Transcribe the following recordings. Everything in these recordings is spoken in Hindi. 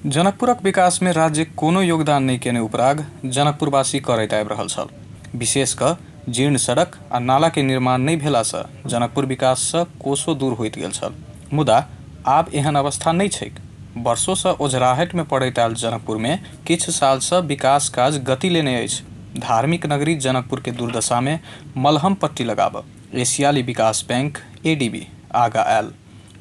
जनकपुरक विकास में राज्य कोनो योगदान नहीं केने उपराग जनकपुरवासी करैत आबि रहल छल। विशेष क जीर्ण सड़क आ नाला के निर्माण नहीं भेला सँ जनकपुर विकास सँ कोसों दूर होइत गेल छल। मुदा आब एहन अवस्था नहीं छैक। वर्षों सँ ओझराहट में पड़ैत आयल जनकपुर में किछु साल सँ विकास काज गति लेने अछि। धार्मिक नगरी जनकपुर के दुर्दशा में मलहम पट्टी लगाब एशियाली विकास बैंक ADB आगा आयल।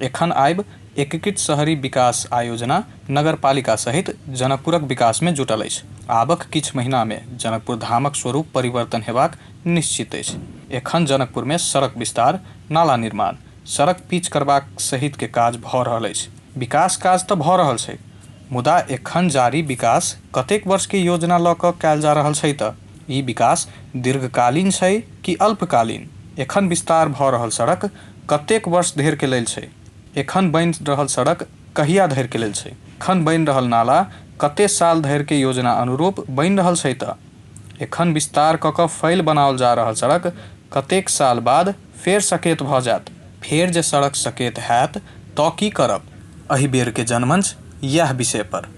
एखन आबि एकीकृत शहरी विकास आयोजना नगरपालिका सहित जनकपुरक विकास में जुटल अछि। आबक किछु महीना में जनकपुर धामक स्वरूप परिवर्तन हेबाक निश्चित अछि। एखन जनकपुर में सड़क विस्तार, नाला निर्माण, सड़क पिच करबाक सहित के काज भऽ रहल अछि। विकास काज तऽ भऽ रहल छै, मुदा एखन जारी विकास कतेक वर्ष के योजना लऽ कऽ कयल जा रहल छै तऽ ई विकास दीर्घकालीन छै कि अल्पकालीन? एखन विस्तार भऽ रहल सड़क कतेक वर्ष धरि के लेल छै? एखन बनि रहल सड़क कहिया धरि के लेल छै? एखन बनि रहल नाला कते साल धरि के योजना अनुरूप बनि रहल छै तऽ? एखन विस्तार कऽ कऽ फैल बनाओल जा रहल सड़क कतेक साल बाद फेर सकेत भऽ जायत? फेर जे सड़क सकेत हैत तऽ की करब? एहि बेर के जनमंच यह विषय पर।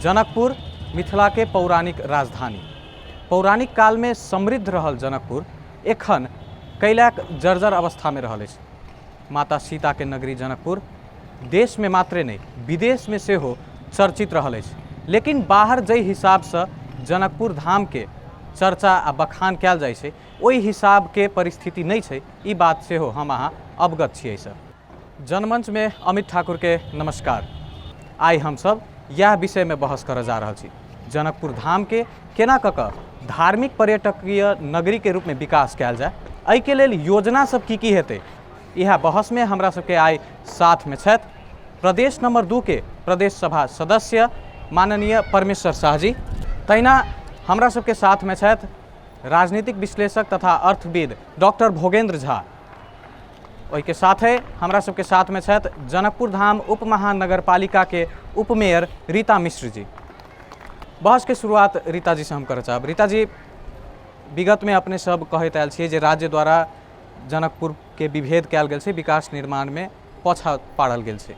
जनकपुर मिथिला के पौराणिक राजधानी। पौराणिक काल में समृद्ध रहल जनकपुर एखन कैलाक जर्जर अवस्था में रहल अछि। माता सीता के नगरी जनकपुर देश में मात्रे नहीं विदेश में सेहो चर्चित रहल अछि। लेकिन बाहर जै हिसाब से जनकपुर धाम के चर्चा आ बखान कयल जाइ छै ओहि हिसाब के परिस्थिति नहीं छै। ई बात सेहो हम अहाँ अवगत छियै सर। जनमंच में अमित ठाकुर के नमस्कार। आइ हम सब यह विषय में बहस कर जा रहा छी। जनकपुर धाम के केना कऽ धार्मिक पर्यटकीय नगरी के रूप में विकास कयल जाय, एहि के लेल योजना सब की हेतै, यह बहस में हमरा सबके आइ साथ में छथि प्रदेश नंबर 2 के प्रदेश सभा सदस्य माननीय परमेश्वर शाह जी। तहिना हमरा सबके साथ में छथि राजनीतिक विश्लेषक तथा अर्थविद डॉक्टर भोगेंद्र झा। ओहि के साथे हमरा सबके साथ में छथि जनकपुर धाम उप महानगरपालिका के उपमेयर रीता मिश्र जी। बहस के शुरुआत रीता जी से हम करऽ चाहब। रीता जी, विगत में अपने सब कहैत आयल छियै जे राज्य द्वारा जनकपुर के विभेद कयल गेल छै, विकास निर्माण में पाछा पाड़ल गेल छै।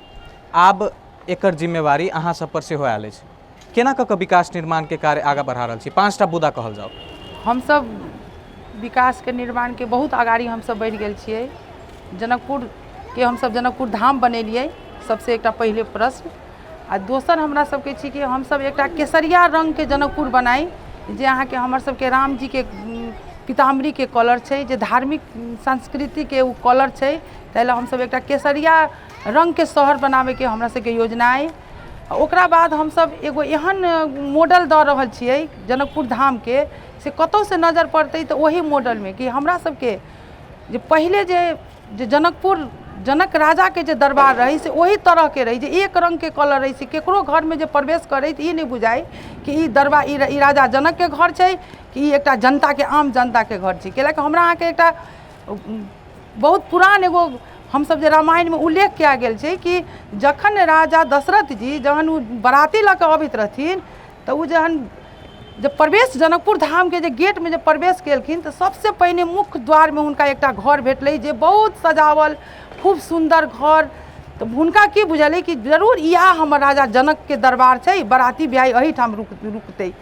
आब एकर जिम्मेवारी अहाँ सब पर सेहो आयल अछि। केना कऽ विकास निर्माण के कार्य आगा बढ़ा रहल छी? 5टा मुद्दा कहल जाओ। हम सब विकास के निर्माण के बहुत आगाड़ी हम सब बढ़ि गेल छियै। जनकपुर के हम सब जनकपुर धाम बनेलियै, सबसे एकटा पहले प्रश्न। आ दोसर हमरा सबके छी कि हम सब एकटा केसरिया रंग के जनकपुर बनाई, जे अहाँ के हमर सबके राम जी के पीताम्बरी के कलर छै, जे धार्मिक संस्कृति के उ कलर छै। ताहि हम सब एकटा केसरिया रंग के शहर बनावे के हमरा सबके योजना है। ओकरा बाद हम सब एगो एहन मॉडल दऽ रहल छियै जनकपुर धाम के, से कतौ से नजर पड़तै तऽ वही मॉडल में कि हमरा सबके जे पहले जे जनकपुर जनक राजा के जे दरबार रही से वही तरह के रही, जे एक रंग के कलर रही, से केकरो घर में जे प्रवेश करे तो ये नहीं बुझाई कि ई दरबार ई राजा जनक के घर छै कि ई एकटा जनता के आम जनता के घर छै। कैलाकि हमरा अहाँ के एकटा बहुत पुरान एगो हम सब जे रामायण में उल्लेख किया गेल छै कि जखन राजा दशरथ जी जहन उ बराती लऽ कऽ अबैत रहथिन तऽ उ जहन जब प्रवेश जनकपुर धाम के जे गेट में जब प्रवेश केलखिन तो सबसे पहले मुख्य द्वार में हुनका एकटा घर भेटलै, जे बहुत सजावल खूब सुंदर घर। तो हुनका की बुझलै कि जरूर यह हमर राजा जनक के दरबार छै, बराती ब्याही एही ठाम रुकतै।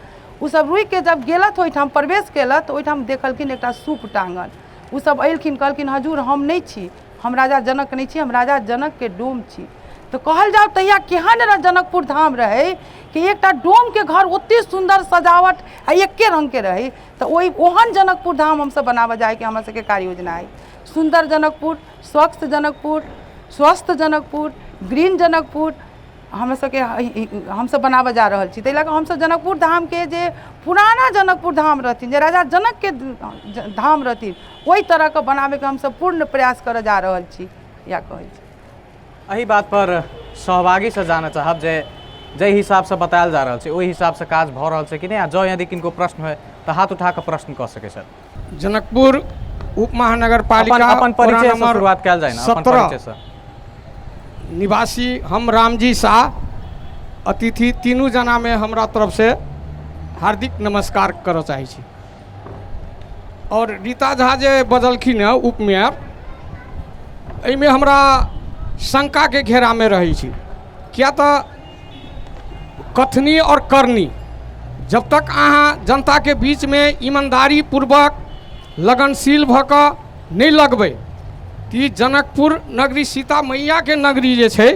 उ सब रुकि के जब गेलथ ओहिठाम प्रवेश केलथ तऽ ओहिठाम देखलखिन एकटा सूप टांगल। उ सब अयलखिन, कहलखिन हजूर हम नहीं छी, हम राजा जनक नहीं छी, हम राजा जनक के डोम छी। तो कहल जाओ तहिया केहन जनकपुर धाम रहे कि एकटा डोम के घर ओते सुंदर सजावट आ एके रंग के रहे। तो ओहन जनकपुर धाम हम सब बनाबे जाए के हमरा सबके कार्य योजना है। सुंदर जनकपुर, स्वच्छ जनकपुर, स्वस्थ जनकपुर, ग्रीन जनकपुर हम सब बनाबे जा रहल छी। ताहि लऽ कऽ हम सब जनकपुर धाम के जे पुराना जनकपुर धाम रहथिन, जे राजा जनक के धाम रहथिन, वही तरह के बनाबे के हम सब पूर्ण प्रयास करे जा रहल छी। या कहै छी एही बात पर सहभागी से जानना चाहब जे जै हिसाब से बतायल जा रहल छै ओहि हिसाब से काज भऽ रहल छै कि नहीं? जो यदि किनको प्रश्न है तो हाथ उठा के प्रश्न कह सके सर। जनकपुर उप महानगरपालिका अपन परिचय से शुरुआत कयल जाए ना। अपन परिचय से। निवासी हम रामजी शाह, अतिथि तीनों जना में हमरा तरफ से हार्दिक नमस्कार करऽ चाहै छी। और रीता झा जे बदलखिन है उप मेयर, एहिमे हमरा शंका के घेरा में रही छी। क्या तो कथनी और करनी जब तक अहाँ जनता के बीच में ईमानदारी पूर्वक लगनशील भक नहीं लगबै कि जनकपुर नगरी सीता मैया के नगरी जे छै,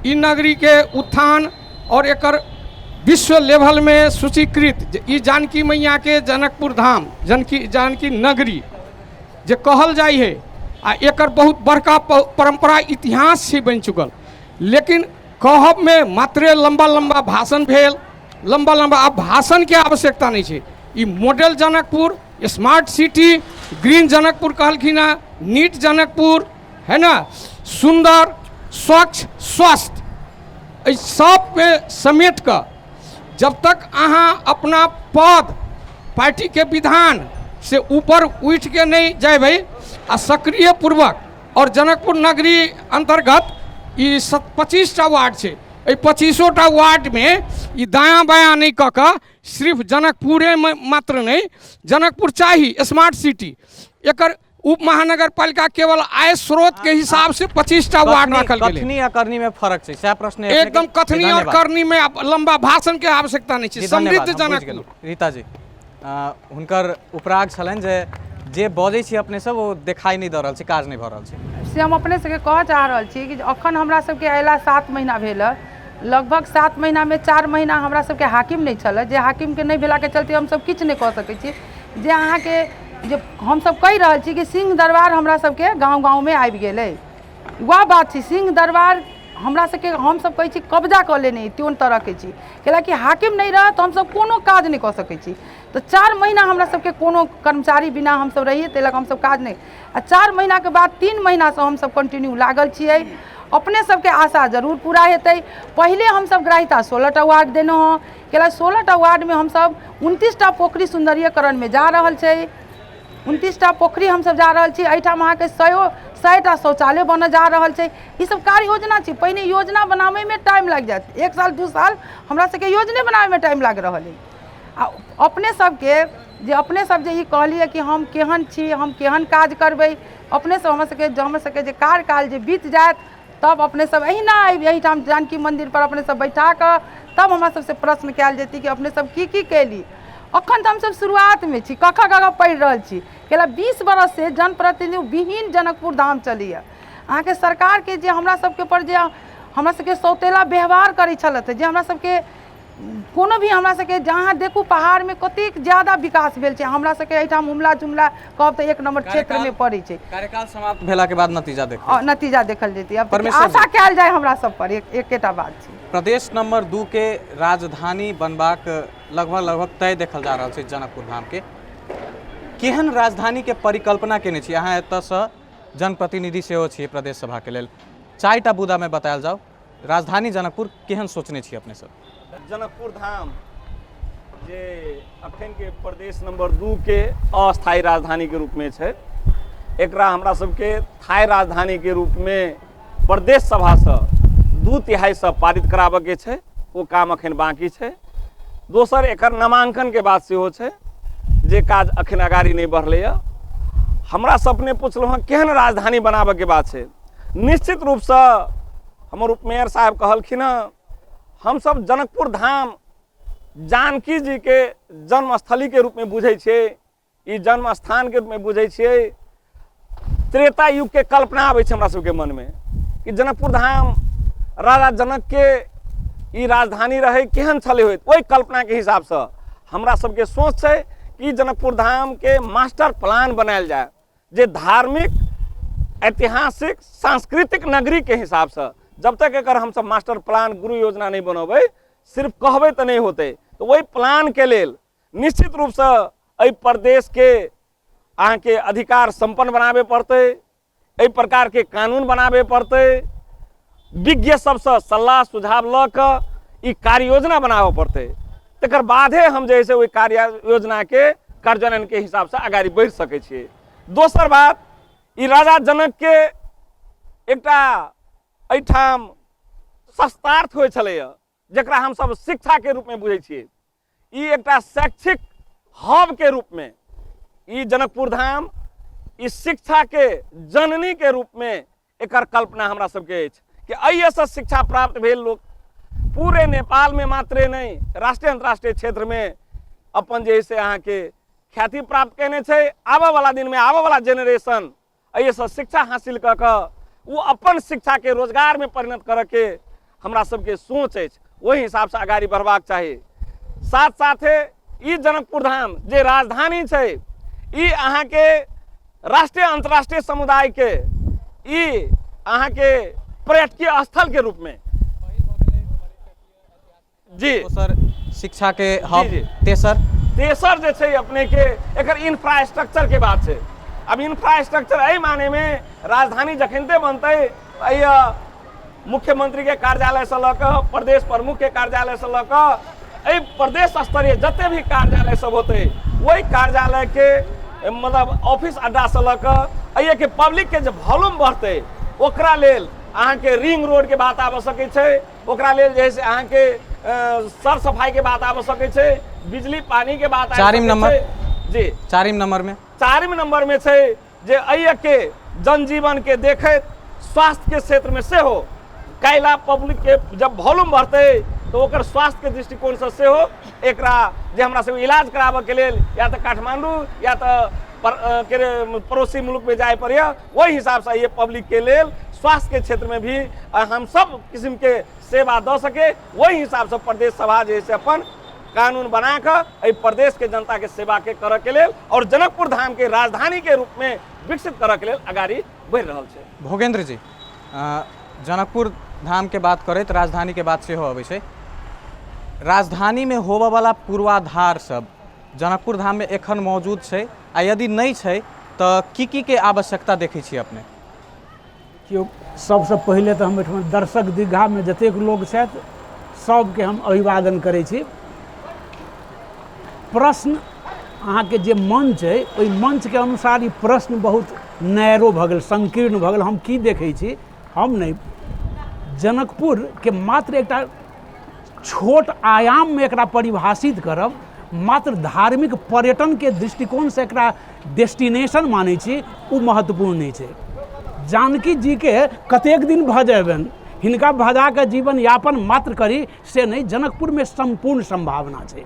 ई नगरी के उत्थान और एकर विश्व लेवल में सूचीकृत ई जानकी मैया के जनकपुर धाम जानकी नगरी जे कहल जाय है, आ एकर बहुत बड़का परंपरा इतिहास छै बनि चुकल। लेकिन कहब में मात्रे लंबा लंबा भाषण भेल, लंबा लंबा अब भाषण के आवश्यकता नहीं छै। ई model Janakpur, smart city, green Janakpur कहलखिन है, नीट जनकपुर है ना, सुंदर स्वच्छ स्वस्थ, इस सब पे समेट कर जब तक अहाँ अपना पद पार्टी के विधान से ऊपर उठ के नहीं जाए आ सक्रिय पूर्वक, और जनकपुर नगरी अंतर्गत ई 25टा वार्ड छै, 25टा वार्ड में ई दायां बायां नहीं कह के सिर्फ जनकपुरे में मात्र नहीं, जनकपुर चाहिए स्मार्ट सिटी, एकर उप महानगर पालिका केवल आय स्रोत के हिसाब से 25टा वार्ड रखल गेलै। कथनी आ करनी में फर्क छै, सएह प्रश्न है। एकदम कथनी और करनी में लंबा भाषण के आवश्यकता नहीं छै। समृद्ध जनकपुर। रीता जी, हुनकर उपराग छलनि जे बजै छी अपने सब वो दिखाई नहीं दे रहल छै, काज नहीं भ रहल छै। से हम अपने सबके कह चाह रहल छी कि अखन हमरा सबके अयला 7 महीना भेल, लगभग 7 महीना में 4 महीना हमरा सबके हाकिम नहीं छल, जे हाकिम के नहीं भेला के चलते हम सब किछु नहीं कह सकै छी। जे अहाँ के जे हम सब कहि रहल छी कि सिंह दरबार हमरा सबके गाँव गाँव में आबि गेलै, वह बात छै। सिंह दरबार हमरा सबके हम सब कहै छी कब्जा कऽ लेने त्योन तरह के छी, कैलाकि हाकिम नहीं रह तो हम सब कोनो काज नहीं कऽ सकै छी। तो 4 महीना हमरा सबके कोनो कर्मचारी बिना हम सब रहिए, तेलक हम सब काज नहीं, आ 4 महीना के बाद 3 महीना से हम सब कंटिन्यू लागल छियै। अपने सबके आशा जरूर पूरा हेतै। पहले हम सब ग्राहिता 16टा वार्ड देने हँ, कैला 16टा वार्ड में हम सब 29टा पोखरी सुंदरीकरण में जा रहल छै, 29टा पोखरी हम सब जा रहल छी। एहिठाम अहाँके 100टा शौचालय बन जा रहल छै। ई सब कार्य योजना छै। पहिने योजना बनावे में टाइम लग जात, 1 साल 2 साल हमरा सबके योजना बनावे में टाइम लाग रहल है। आ अपने सब जे ई कहलिए कि हम केहन छी, हम केहन काज करबै, अपने सब हमर सबके जे कार्यकाल जे बीत जायत तब अपने सब अहिना एहिठाम जानकी मंदिर पर अपने सब बैठा कऽ तब हमरा सबसे प्रश्न कयल जेतै कि अपने सब की कैली। अखन तो हम सब शुरुआत में छी, कखा कखा पढ़ि रहल छी, कैला 20 बरस से जनप्रतिनिधि विहीन जनकपुर धाम चली है। अहाँ के सरकार के जे हमरा सबके पर जे हमरा सबके सौतेला व्यवहार करै छलथि, जे हमरा सबके कोनो भी हमरा सबके जहाँ देखू पहाड़ में कतेक ज्यादा विकास भेल छै, हमरा सबके एहिठाम हुमला जुमला कहब तो 1 नंबर क्षेत्र में पड़ै छै। कार्यकाल समाप्त भेला के बाद नतीजा देखल जेतै। अब आशा कयल जाय हमरा सब पर, एकेटा बात छै। प्रदेश नंबर 2 के राजधानी बनबाक लगभग तय देखल जा रहल छै जनकपुर धाम के। केहन राजधानी के परिकल्पना केने छी अहाँ? एतऽसँ जनप्रतिनिधि सेहो छियै प्रदेश सभा के लेल, 4टा बुदा में बतायल जाओ राजधानी जनकपुर केहन सोचने छी अपने सब? जनकपुर धाम जे अखन के प्रदेश नंबर 2 के अस्थायी राजधानी के रूप में छै, एकरा हमरा सबके स्थायी राजधानी के रूप में प्रदेश सभा से 2/3 से पारित कराबे के छै। वो काम अखन बाकी छै। दोसर एकर नामांकन के बात सेहो छै, जे काज अखन अगाड़ी नहीं बढ़ले। हमरा सबने पूछलहुँ हँ केहन राजधानी बनाबे के बात छै। निश्चित रूप से हमर उपमेयर साहब कहलखिन हँ, हम सब जनकपुर धाम जानकी जी के जन्मस्थली के रूप में बुझे छियै, ई जन्म स्थान के रूप में बुझे छियै। त्रेता युग के कल्पना आबै छै हमरा सबके मन में कि जनकपुर धाम राजा जनक के ई राजधानी रहे, केहन छले होइत, ओहि कल्पना के हिसाब से हमरा सबके सोच छै कि जनकपुर धाम के मास्टर प्लान बनायल जाए, जे धार्मिक, ऐतिहासिक, सांस्कृतिक नगरी के हिसाब से। जब तक एकर हम सब मास्टर प्लान गुरु योजना नहीं बनबै, सिर्फ कहबै तो नहीं होते, तो वही प्लान के लेल निश्चित रूप से एहि प्रदेश के अहाँ के अधिकार संपन्न बनाबे पड़ते, एहि प्रकार के कानून बनाबे पड़ते, विज्ञ सबसे सलाह सुझाव ल क ई कार्य योजना बनाबे पड़ते। तकर बादे हम जे है ओहि कार्य योजना के कार्यान्वयन के हिसाब से आगाड़ी बढ़ि सकै छियै। दोसर बात, ई राजा जनक के एकटा एहिठाम शस्त्रार्थ होइ छलैया, जकरा हम सब शिक्षा के रूप में बुझै छियै। ई एकटा शैक्षिक हब के रूप में ई जनकपुर धाम इस शिक्षा के जननी के रूप में एकर कल्पना हमरा सबके अछि कि एहिसँ शिक्षा प्राप्त भेल लोग पूरे नेपाल में मात्रे नहीं राष्ट्रीय अंतर्राष्ट्रीय क्षेत्र में अपन जे से अहाँ के ख्याति प्राप्त केने छै। आबे वाला दिन में आबे वाला जेनरेशन एहिसँ शिक्षा हासिल कऽ कऽ वो अपन शिक्षा के रोजगार में परिणत करऽ के हमरा सबके सोच अछि, वही हिसाब से आगाड़ी बढ़बाक चाही। साथ साथे ई जनकपुर धाम जे राजधानी छै ई अहाँ के राष्ट्रीय अंतर्राष्ट्रीय समुदाय के ई अहाँ के पर्यटकीय स्थल के रूप में जी तो सर शिक्षा के हब जी। तेसर जे छै अपने के एकर इंफ्रास्ट्रक्चर के बात छै। अब इंफ्रास्ट्रक्चर एहि माने में राजधानी जखनते बनते मुख्यमंत्री के कार्यालय से लऽ कऽ प्रदेश प्रमुख के कार्यालय से लऽ कऽ प्रदेश स्तरीय जते भी कार्यालय सब होते वही कार्यालय के मतलब ऑफिस अड्डा से लऽ कऽ के पब्लिक के जो वॉल्यूम बढ़ते ओकरा लेल अहाँ के रिंग रोड के बात आबऽ सकै छै, ओकरा लेल जे से अहाँ के सर सफाई के बात आबऽ सकै छै, बिजली पानी के बात चारिम नंबर जी चारिम नंबर में छै जे के जनजीवन के देखैत स्वास्थ्य के क्षेत्र में से हो कैला पब्लिक के जब वॉल्यूम बढ़ते तो ओकर स्वास्थ्य के दृष्टिकोण से हो एकरा जे हमरा सब इलाज कराबऽ के लेल या तो काठमांडू या तो पड़ोसी मुल्क में जाए पड़े, वही हिसाब से ये पब्लिक के लेल स्वास्थ्य के क्षेत्र में भी हम सब किस्म के सेवा दे सके, वही हिसाब से प्रदेश सभा जैसे अपन कानून बना कर प्रदेश के जनता के सेवा के करे के लेल और जनकपुर धाम के राजधानी के रूप में विकसित करे के लेल आगाड़ी बढ़ रहा है। भोगेंद्र जी जनकपुर धाम के बात करैत राजधानी के बात से हो अबै छै। राजधानी में होबऽ वाला पूर्वाधार सब जनकपुर धाम में एखन मौजूद छै आ यदि नहीं छै तो की के आवश्यकता देखै छी अपने? कि सबसे पहले तो हम एहिठाम दर्शक दीर्घा में जतेक लोग छथि सबके हम अभिवादन करै छी। प्रश्न अहाँ के जे मंच है ओहि मंच के अनुसार ई प्रश्न बहुत नैरो भऽ गेल, संकीर्ण भऽ गेल। हम की देखै छी, हम नहीं जनकपुर के मात्र एकटा छोट आयाम में एकरा परिभाषित करब, मात्र धार्मिक पर्यटन के दृष्टिकोण से एकरा डेस्टिनेशन मानै छी, ओ महत्वपूर्ण नहीं छै। जानकी जी के कतेक दिन भजेबनि, हिनका भजा के जीवन यापन मात्र करी से नहीं, जनकपुर में संपूर्ण संभावना छै।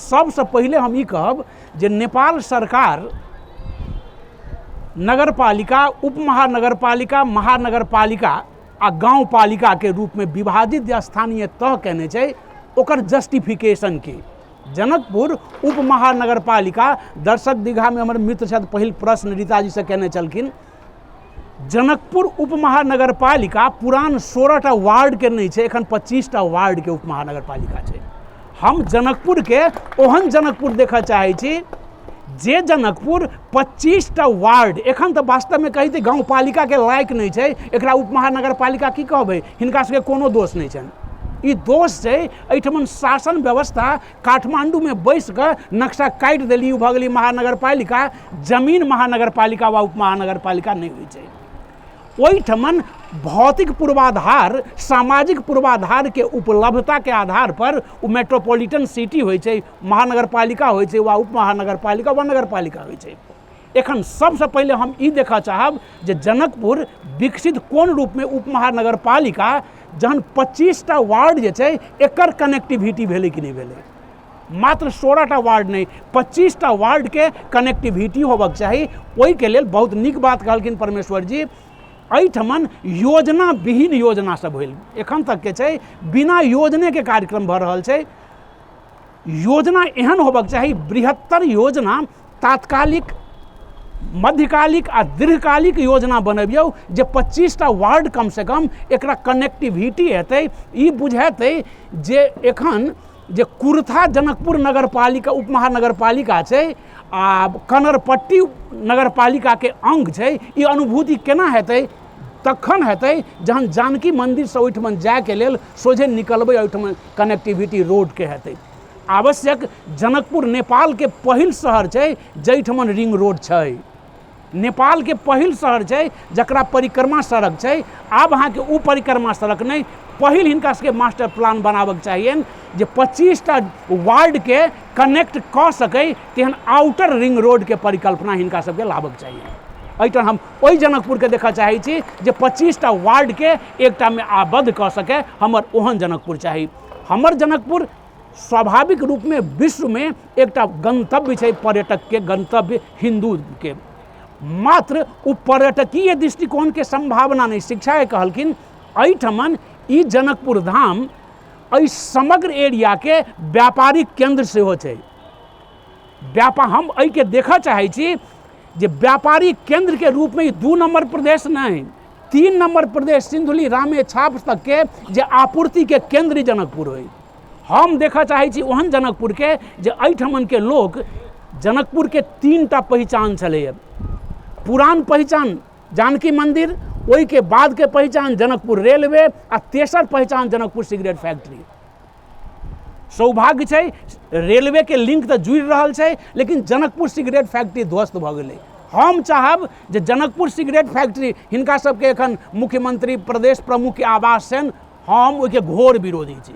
सबसे पहले हम ई कहब जे नेपाल सरकार नगरपालिका, उप महानगरपालिका, महानगरपालिका आ गाँव पालिका के रूप में विभाजित स्थानीय तय केने छै, ओकर जस्टिफिकेशन की जनकपुर उप महानगरपालिका दर्शक दीघा में हमर मित्र छथि पहिल प्रश्न रीता जी से केने चलखिन। जनकपुर उप महानगरपालिका पुरान 16टा वार्ड के नहीं छै, एखन 25टा वार्ड के उप महानगरपालिका छै। हम जनकपुर के ओहन जनकपुर देखा चाहे छी जे जनकपुर 25टा वार्ड एखन तो वास्तव में कही गाँव पालिका के लायक नहीं छै, एकरा उप महानगरपालिका की कहबै, हिनका सबके कोनो दोष नहीं छनि। ई दोष छै एहिठमन शासन व्यवस्था काठमांडू में बैस कऽ नक्शा काटि देली, भऽ गेली महानगरपालिका, जमीन महानगरपालिका वा उप महानगरपालिका नहीं होइ छै। ओहिठमन भौतिक पूर्वाधार, सामाजिक पूर्वाधार के उपलब्धता के आधार पर वो मेट्रोपॉलिटन सिटी होइ छै, महानगरपालिका होइ छै वा उप महानगरपालिका वा नगरपालिका होइ छै। एखन सबसे पहले हम ई देखा चाहब जे जनकपुर विकसित कोन रूप में उप महानगरपालिका जहन 25टा वार्ड जे छै एकर कनेक्टिविटी भेलै कि नहीं भेलै। मात्र 16टा वार्ड नहीं 25टा वार्ड के कनेक्टिविटी होबक चाही। ओहि के लेल बहुत नीक बात कहलखिन परमेश्वर जी, एहिठमन योजना विहीन योजना सब भेल एखन तक के छै, बिना योजने के कार्यक्रम भऽ रहल छै। योजना एहन होबक चाही, बृहत्तर योजना, तात्कालिक, मध्यकालिक आ दीर्घकालिक योजना बनबियौ जे 25टा वार्ड कम से कम एकरा कनेक्टिविटी हेतै। ई बुझेतै जे एखन जे कुर्था जनकपुर नगरपालिका उप महानगरपालिका छै आ कनरपट्टी नगरपालिका के अंग छै, ई अनुभूति केना हेतै, तखन हेतै जहन जानकी मंदिर से ओहिठमन जायके लेल सोझे निकलबै, ओहिठमन कनेक्टिविटी रोड के हेतै। आवश्यक जनकपुर नेपाल के पहिल शहर छै जाहिठमन रिंग रोड छै, नेपाल के पहिल शहर छै जकरा परिक्रमा सड़क छै। आब अहाँ के उ परिक्रमा सड़क नहीं, पहिल हिनका सबके मास्टर प्लान बनाबक चाहिए जे 25टा वार्ड के कनेक्ट कऽ सकै तेहन आउटर रिंग रोड के परिकल्पना हिनका सबके लाबक चाहिए। एहिठाम हम ओहि जनकपुर के देखऽ चाहै छी जे 25टा वार्ड के एकटा में आबद्ध कऽ सकै, हमर ओहन जनकपुर चाही। हमर जनकपुर स्वाभाविक रूप में विश्व में एकटा गंतव्य छै पर्यटक के, गंतव्य हिंदू के, मात्र ओ पर्यटकीय दृष्टिकोण के संभावना नहीं। शिक्षा के कहलखिन एहिठमन ई जनकपुर धाम एहि समग्र एरिया के व्यापारिक केंद्र सेहो छै। हम एहि के देखऽ चाहै छी जे व्यापारिक केंद्र के रूप में 2 नंबर प्रदेश नहीं, 3 नंबर प्रदेश सिंधुली रामे छाप तक के जे आपूर्ति के केंद्र जनकपुर होय। हम देखऽ चाहै छी ओहन जनकपुर के जे एहिठमन के लोग, जनकपुर के 3टा पहचान छलैया। पुरान पहचान जानकी मंदिर, ओहि के बाद के पहचान जनकपुर रेलवे, आ तेसर पहचान जनकपुर सिगरेट फैक्ट्री। सौभाग्य छै रेलवे के लिंक तो जुड़ रहल छै, लेकिन जनकपुर सिगरेट फैक्ट्री ध्वस्त भऽ गेलै। हम चाहब जे जनकपुर सिगरेट फैक्ट्री हिनका सबके एखन मुख्यमंत्री प्रदेश प्रमुख के आवास छनि, हम ओहिके घोर विरोधी छी।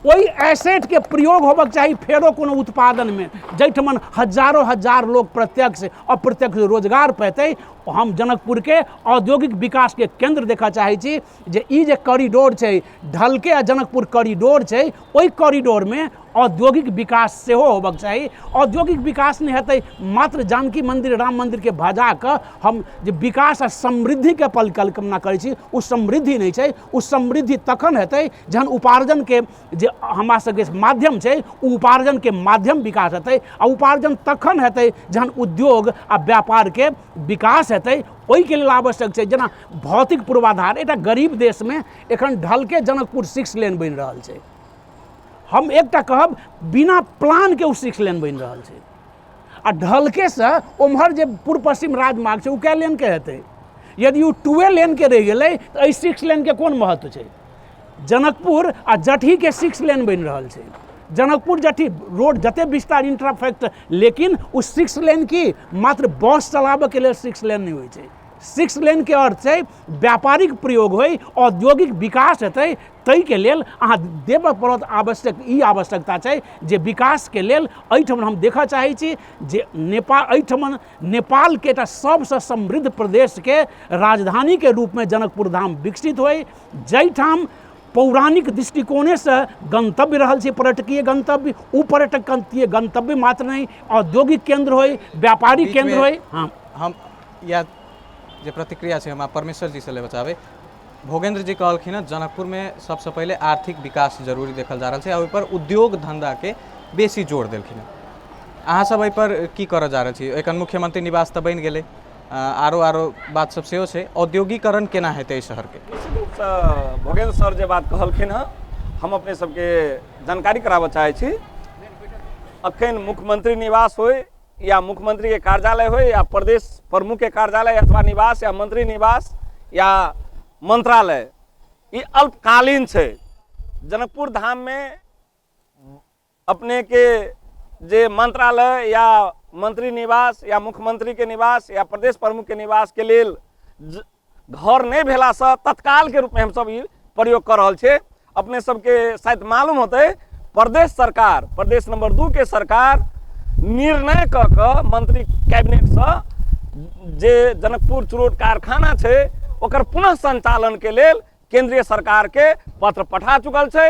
ओहि एसेट के प्रयोग होबक चाही फेरो कोनो उत्पादन में, जैठमन हजारों हजार लोग प्रत्यक्ष अप्रत्यक्ष रोजगार पैतै। हम जनकपुर के औद्योगिक विकास के केंद्र देखा चाहै छी जे ई जे कॉरिडोर छै, ढलके आ जनकपुर कॉरिडोर छै, ओहि कॉरिडोर में औद्योगिक विकास सेहो होबक चाही। औद्योगिक विकास नहीं हेतै मात्र जानकी मंदिर राम मंदिर के भजा कऽ हम जे विकास आ समृद्धि के परिकल्पना करै छी, ओ समृद्धि नहीं छै। ओ समृद्धि तखन हेतै जहन उपार्जन के जे हमरा सबके माध्यम छै, ओ उपार्जन के माध्यम विकास हेतै, आ उपार्जन तखन हेतै जहन उद्योग आ व्यापार के विकास हेतै। ओहि के लेल आवश्यक छै जेना भौतिक पूर्वाधार। एकटा गरीब देश में एखन ढलके जनकपुर 6 लेन बनि रहल छै। हम एकटा कहब बिना प्लान के 6 लेन बनि रहल छै, आ ढलके से ओम्हर जे पूर्व पश्चिम राजमार्ग छै, ओ कै लेन के हेतै? यदि ओ 2 लेन के रहि गेलै तऽ एहि 6 लेन के कोन महत्व छै? जनकपुर आ जटही के 6 लेन बनि रहल छै। जनकपुर जटही रोड जते विस्तार इंफ्रास्ट्रक्चर, लेकिन ओ 6 लेन की मात्र बस चलाबऽ के लेल 6 लेन नहीं होइ छै। 6 लेन के अर्थ छै व्यापारिक प्रयोग होय, औद्योगिक विकास हेतै। ताहि के लेल अहाँ देबऽ पड़त आवश्यक, ई आवश्यकता छै जे विकास के लेल एहिठमन हम देखऽ चाहै छी जे एहिठमन नेपाल के एकटा सबसँ समृद्ध प्रदेश के राजधानी के रूप में जनकपुर धाम विकसित होय, जाहिठाम पौराणिक दृष्टिकोणे से गंतव्य रहल छै पर्यटकीय गंतव्य। ओ पर्यटकीय गंतव्य मात्र नहीं, औद्योगिक केंद्र होय, व्यापारिक केंद्र होय। हाँ, हम या जे प्रतिक्रिया छै हम परमेश्वर जी से ले बचाबे। भोगेंद्र जी कहलखिन हँ जनकपुर में सबसे पहले आर्थिक विकास जरूरी देखल जा रहा है, और ओहि पर उद्योग धंधा के बेसी जोर देलखिन। अहाँ सब एहि पर की करऽ जा रहल छी? एखन मुख्यमंत्री निवास तऽ बनि गेलै, आरो बात सब सेहो छै, औद्योगिकरण केना हेतै शहर के? निश्चित रूप से भोगेंद्र सर जे बात कहलखिन हँ, हम अपने सबके जानकारी कराबऽ चाहै छी। अखन मुख्यमंत्री निवास होय या मुख्यमंत्री के कार्यालय हो या प्रदेश प्रमुख के कार्यालय अथवा निवास या मंत्री निवास या मंत्रालय, ये अल्पकालीन है। जनकपुर धाम में अपने के जे मंत्रालय या मंत्री निवास या मुख्यमंत्री के निवास या प्रदेश प्रमुख के निवास के लेल घर नहीं भेला से तत्काल के रूप में हम सब प्रयोग कर रहा छे। अपने सबके शायद मालूम होते प्रदेश सरकार, प्रदेश नंबर 2 के सरकार निर्णय क मंत्री कैबिनेट से जे जनकपुर चुरोट कारखाना है ओकर पुनः संचालन के लेल केंद्रीय सरकार के पत्र पठा चुकल है।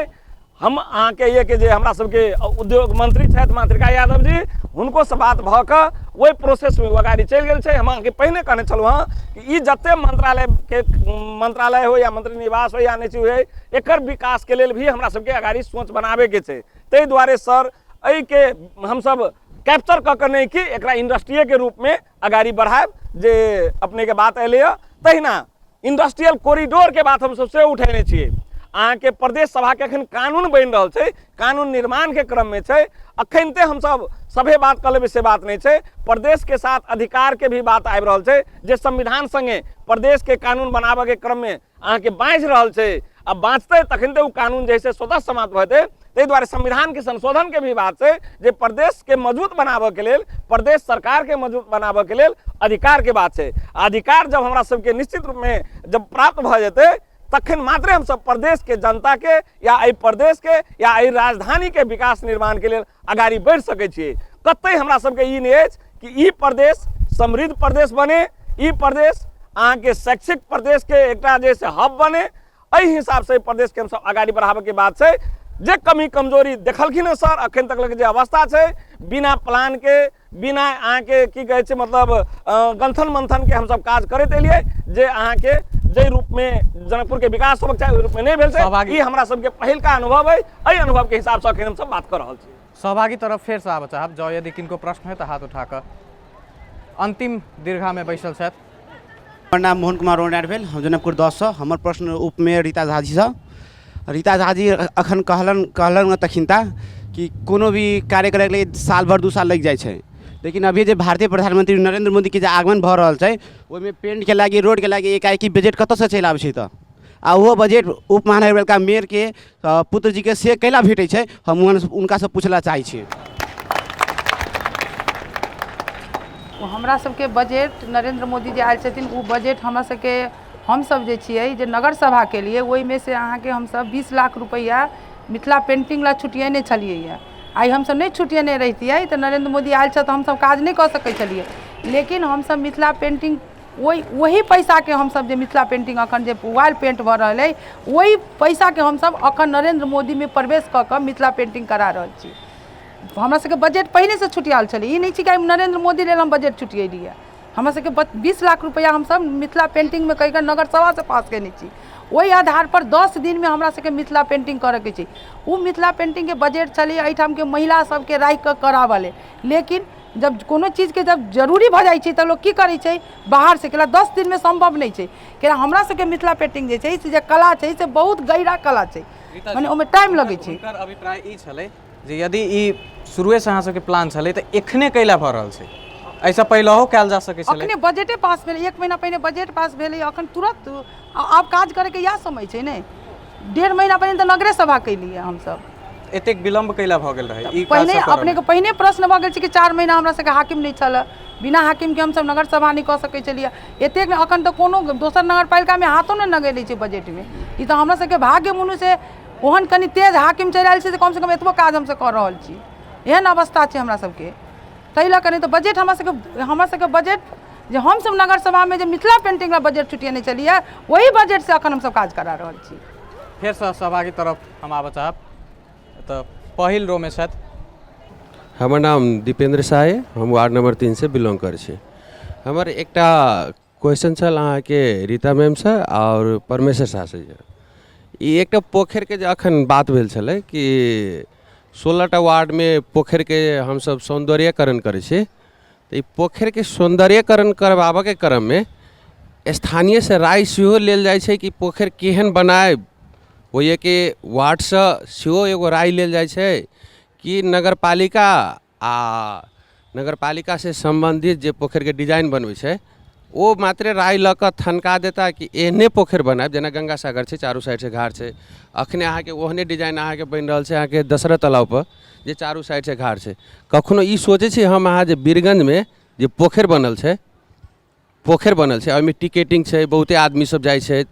हम अहाँ के ये कि जे हमरा सबके उद्योग मंत्री छथि मातृका यादव जी, हुनको से बात भ क वही प्रोसेस में अगाड़ी चल गेल छै। हम अहाँ के पहिने कहने छलहुँ हँ कि ई जते मंत्रालय हो या मंत्री निवास हो या नहीं हो, एकर विकास के लेल भी हमरा सबके अगाड़ी सोच बनाबे के छै। ताहि दुआरे सर एहि के हम सब कैप्चर क के नहीं कि एकरा इंडस्ट्रिये के रूप में अगाड़ी बढ़ाएब। जे अपने के बात अले तहिना इंडस्ट्रियल कॉरिडोर के बात हम सबसे उठेने छियै। अहाँ के प्रदेश सभा के अखन कानून बन रहा है, कानून निर्माण के क्रम में है। अखनते हम सब सभे बात कर लेबे से बात नहीं है, प्रदेश के साथ अधिकार के भी बात आबि रहल है जे संविधान संगे प्रदेश के कानून बनाबे के क्रम में अहाँ के बाँच रहल है। अब बाँचते तखनते वो कानून जैसे स्वतः समाप्त होते। ताहि दुआरे संविधान के संशोधन के भी बात है जे प्रदेश के मजबूत बनाबे के लेल, प्रदेश सरकार के मजबूत बनाबे के लेल अधिकार के बात है। अधिकार जब हमरा सबके निश्चित रूप में जब प्राप्त भ जेते तखन मात्रे हम सब प्रदेश के जनता के या एहि प्रदेश के या एहि राजधानी के विकास निर्माण के लिए आगाड़ी बढ़ सकै छियै। कतई हमरा सबके ई नहीं अछि कि ई प्रदेश समृद्ध प्रदेश बने, ई प्रदेश अहाँ के शैक्षिक प्रदेश के एकटा जे से हब बने। एहि हिसाब से प्रदेश के हम सब आगाड़ी बढ़ाबे के बात छै। जे कमी कमजोरी देखलखिन है सर अखन तक जे अवस्था छै, बिना प्लान के बिना अहाँ के की कहै छै मतलब गंथन मंथन के हम सब काज करैत एलियै जे अहाँ के जे रूप में जनकपुर के विकास होबक चाही ओहि रूप में नहीं भेल छै। ई हमरा सब के पहिल का अनुभव है। एहि अनुभव के हिसाब से अखन हम सब बात कर रहल छी। सहभागी तरफ फेर से आबऽ चाहब, जँ यदि किनको प्रश्न है तो हाथ उठा कर। अंतिम दीर्घा में बैसल छथि। हमर नाम मोहन कुमार ओनार भेल, हम जनकपुर 10 से। हमर प्रश्न उप में रीता झा जी से। रीता झा जी अखन कहलन तखिनता कि कोनो भी कार्य करे के लिए साल भर 2 साल लग जाए छै, लेकिन अभी जे भारतीय प्रधानमंत्री नरेंद्र मोदी के जे आगमन भऽ रहल छै ओहिमे पेंट के लागी रोड के लागी एकाएकी बजट कतऽ से चलि आबै छै तऽ आ ओहो बजट उप महानगरपालिका मेयर के पुत्र जी के से कैला भेटै छै, हम उनका से पूछला चाहै छी। हमरा सबके बजट नरेंद्र मोदी जी आयल छथिन, वो बजट हमरा सबके हम सब जे छियै जे नगर सभा के लिए ओहि में से अहाँ के हम सब 20 लाख रुपया मिथिला पेंटिंग ला छुटिएने छलिए। आई हम सब नहीं छुटिएने रहितियै तऽ नरेंद्र मोदी आयल छै तऽ हम सब काज नहीं कर सकै छलिए। लेकिन हम सब मिथिला पेंटिंग वही पैसा के हम सब जे मिथिला पेंटिंग अखन जे वॉल पेंट भऽ रहल है वही पैसा के हम सब अखन नरेंद्र मोदी में प्रवेश कऽ कऽ मिथिला पेंटिंग करा रहल छी। हमरा सबके बजट पहले से छुटियाल छलै, ई नहीं छी कि नरेंद्र मोदी लेल हम बजट छुटिएलिए। हमरा सबके 20 लाख रुपया हम सब मिथिला पेंटिंग में कहि कऽ नगर सभा से पास केने छी। ओहि आधार पर 10 दिन में हमरा सबके मिथिला पेंटिंग करे के छै। वो मिथिला पेंटिंग के बजट छलै एहिठाम के महिला सबके राखि कऽ करावले, लेकिन जब कोनो चीज के जब जरूरी भऽ जाइ छै तऽ लोग की करै छै बाहर से केला। 10 दिन में संभव नहीं छै कि हमरा सबके मिथिला पेंटिंग जे छै से जे कला छै से बहुत गहरा कला छै, माने ओहिमे टाइम लगै छै। हुनकर अभिप्राय ई छलै जे यदि ई शुरुए से अहाँ सबके प्लान छलै तऽ एखने कैला भऽ रहल छै, ऐसा पहिलहो कयल जा सकै छलै। अखने बजटे पास भेलै, 1 महीना पहिने बजट पास भेलै, अखन तुरंत आब काज करे के इएह समय छै ने। 1.5 महीना पहिने तऽ नगरे सभा कैलिए हम सब। एतेक विलम्ब कैला भऽ गेल रहै ई पहिने अपने के पहिने प्रश्न भऽ गेल छै कि 4 महीना हमरा सबके हाकिम नहीं छल, बिना हाकिम के हम सब नगर सभा नहीं कऽ सकै छलिए। एतेक अखन तऽ कोनो दोसर नगरपालिका में हाथों नहीं लगेले छै बजट में। ई तऽ हमरा सबके भाग्य मुनु से ओहन कनि तेज हाकिम चलि आयल छै, कम से कम एतबो काज हम सब कर रहल छी। एहन अवस्था छै हमरा सबके, ताहि लऽ कऽ नहीं तऽ बजट हमरा सबके बजट जे हम सब नगर सभा में जे मिथिला पेंटिंग ला बजट छुटिएने छलिए वही बजट से अखन हम सब काज करा रहल छी। फेर से सहभागी तरफ हम आबऽ चाहब तऽ पहिल रो में छथि। हमर नाम दीपेंद्र शाह है, हम वार्ड नंबर 3 से बिलोंग करै छी। हमर एकटा क्वेश्चन छल अहाँ के रीता मैम से और परमेश्वर शाह से। ई एकटा पोखर के जे अखन बात भेल छलै कि 16टा वार्ड में पोखर के हम सब सौंदर्यकरण करै छी, तऽ ई पोखर के सौंदर्यकरण करबाबऽ के क्रम में स्थानीय से राय सेहो लेल जाइ छै कि पोखर केहन बनाएब, ओहि के वार्ड से सेहो एगो राय लेल जाइ छै कि नगरपालिका से संबंधित जे पोखर के डिजाइन बनबै छै ओ मात्र राय लऽ कऽ थनका देता कि एहने पोखर बनाएब। जेना गंगा सागर छै, चारू साइड से घाट छै, अखने अहाँ के ओहने डिजाइन अहाँ के बनि रहल छै अहाँ के दशरथ तालाब पर जे चारू साइड से घाट छै। कखनो ई सोचै छी हम अहाँ जे बीरगंज में जे पोखर बनल छै ओहिमे टिकेटिंग छै, बहुते आदमी सब जाइ छै,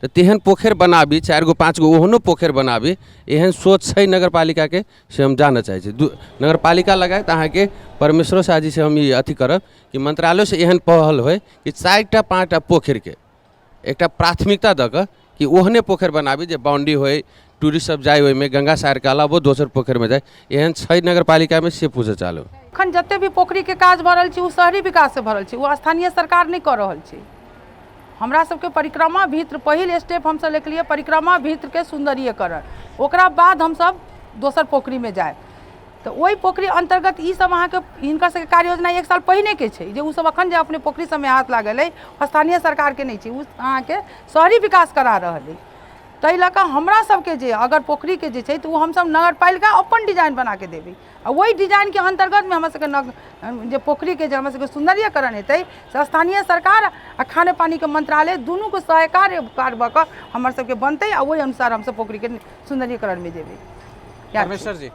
तऽ तेहन पोखर बनाबी, 4 गो 5 गो ओहनो पोखर बनाबी, एहन सोच छै नगरपालिका के से हम जानना चाहै छी। नगरपालिका लगायत अहाँ के परमेश्वर शाह जी से हम ई अथी करब कि मंत्रालय से एहन पहल होय कि 4टा 5टा पोखर के एकटा प्राथमिकता दऽ कऽ कि ओहने पोखर बनाबी जे बाउंड्री होय, टूरिस्ट सब जाए ओहिमे, गंगा सागर के अलावा दोसर पोखर में जाए, एहन छै नगरपालिका में से पूछे चालू। अखन जते भी पोखरी के काज भऽ रहल छै वो शहरी विकास से भऽ रहल छै, वो स्थानीय सरकार नहीं कर रहल छै। हमरा सबके परिक्रमा भित्र पहिल स्टेप हम सब लेके लिए परिक्रमा भित्र के सौंदर्यीकरण, ओकरा बाद हम सब दोसर पोखरी में जाए। तो वही पोखरी अंतर्गत ई सब अहाँ के हिनकर सबके कार्य योजना 1 साल पहिने के छै जे उ सब अखन जे अपने पोखरी सब में हाथ लागल है स्थानीय सरकार के नहीं छै, उ अहाँ के शहरी विकास करा रहल है। ताहि लऽ कऽ हमरा सबके जे अगर पोखरी के जे छै तऽ वो हम सब नगरपालिका अपन डिजाइन बना के देबै, आ वही डिजाइन के अंतर्गत में हमरा सबके जे पोखरी के जे हमरा सबके सौंदर्यीकरण हेतै से स्थानीय सरकार आ खाने पानी के मंत्रालय दुनू के सहकार्य भऽ कऽ हमर सबके बनतै, आ वही अनुसार हम सब पोखरी के सौंदर्यीकरण में देबै। परमेश्वर जी,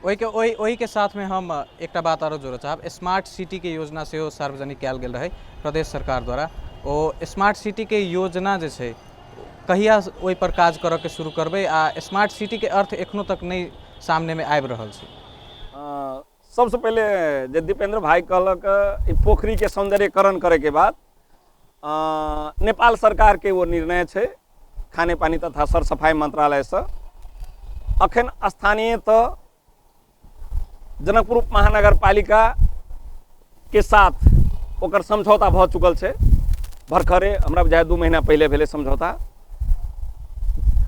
ओही के साथ में हम एकटा बात आरो जोड़ऽ चाहब। स्मार्ट सिटी के योजना सेहो सार्वजनिक कयल गेल रहै प्रदेश सरकार द्वारा। ओ स्मार्ट सिटी के योजना जे छै कहिया ओहि पर काज करऽ के शुरू करबै आ स्मार्ट सिटी के अर्थ एखनो तक नहीं सामने में आबि रहल छै? सबसे पहले जे दीपेंद्र भाई कहलक ई पोखरी के सौंदर्यकरण करे के बाद नेपाल सरकार के वो निर्णय है खाने पानी तथा सर सफाई मंत्रालय से अखन स्थानीय तो जनकपुर उप महानगर पालिका के साथ ओकर समझौता भ चुकल है। भरखरे हमरा बुझाय 2 महीना पहले भेले समझौता।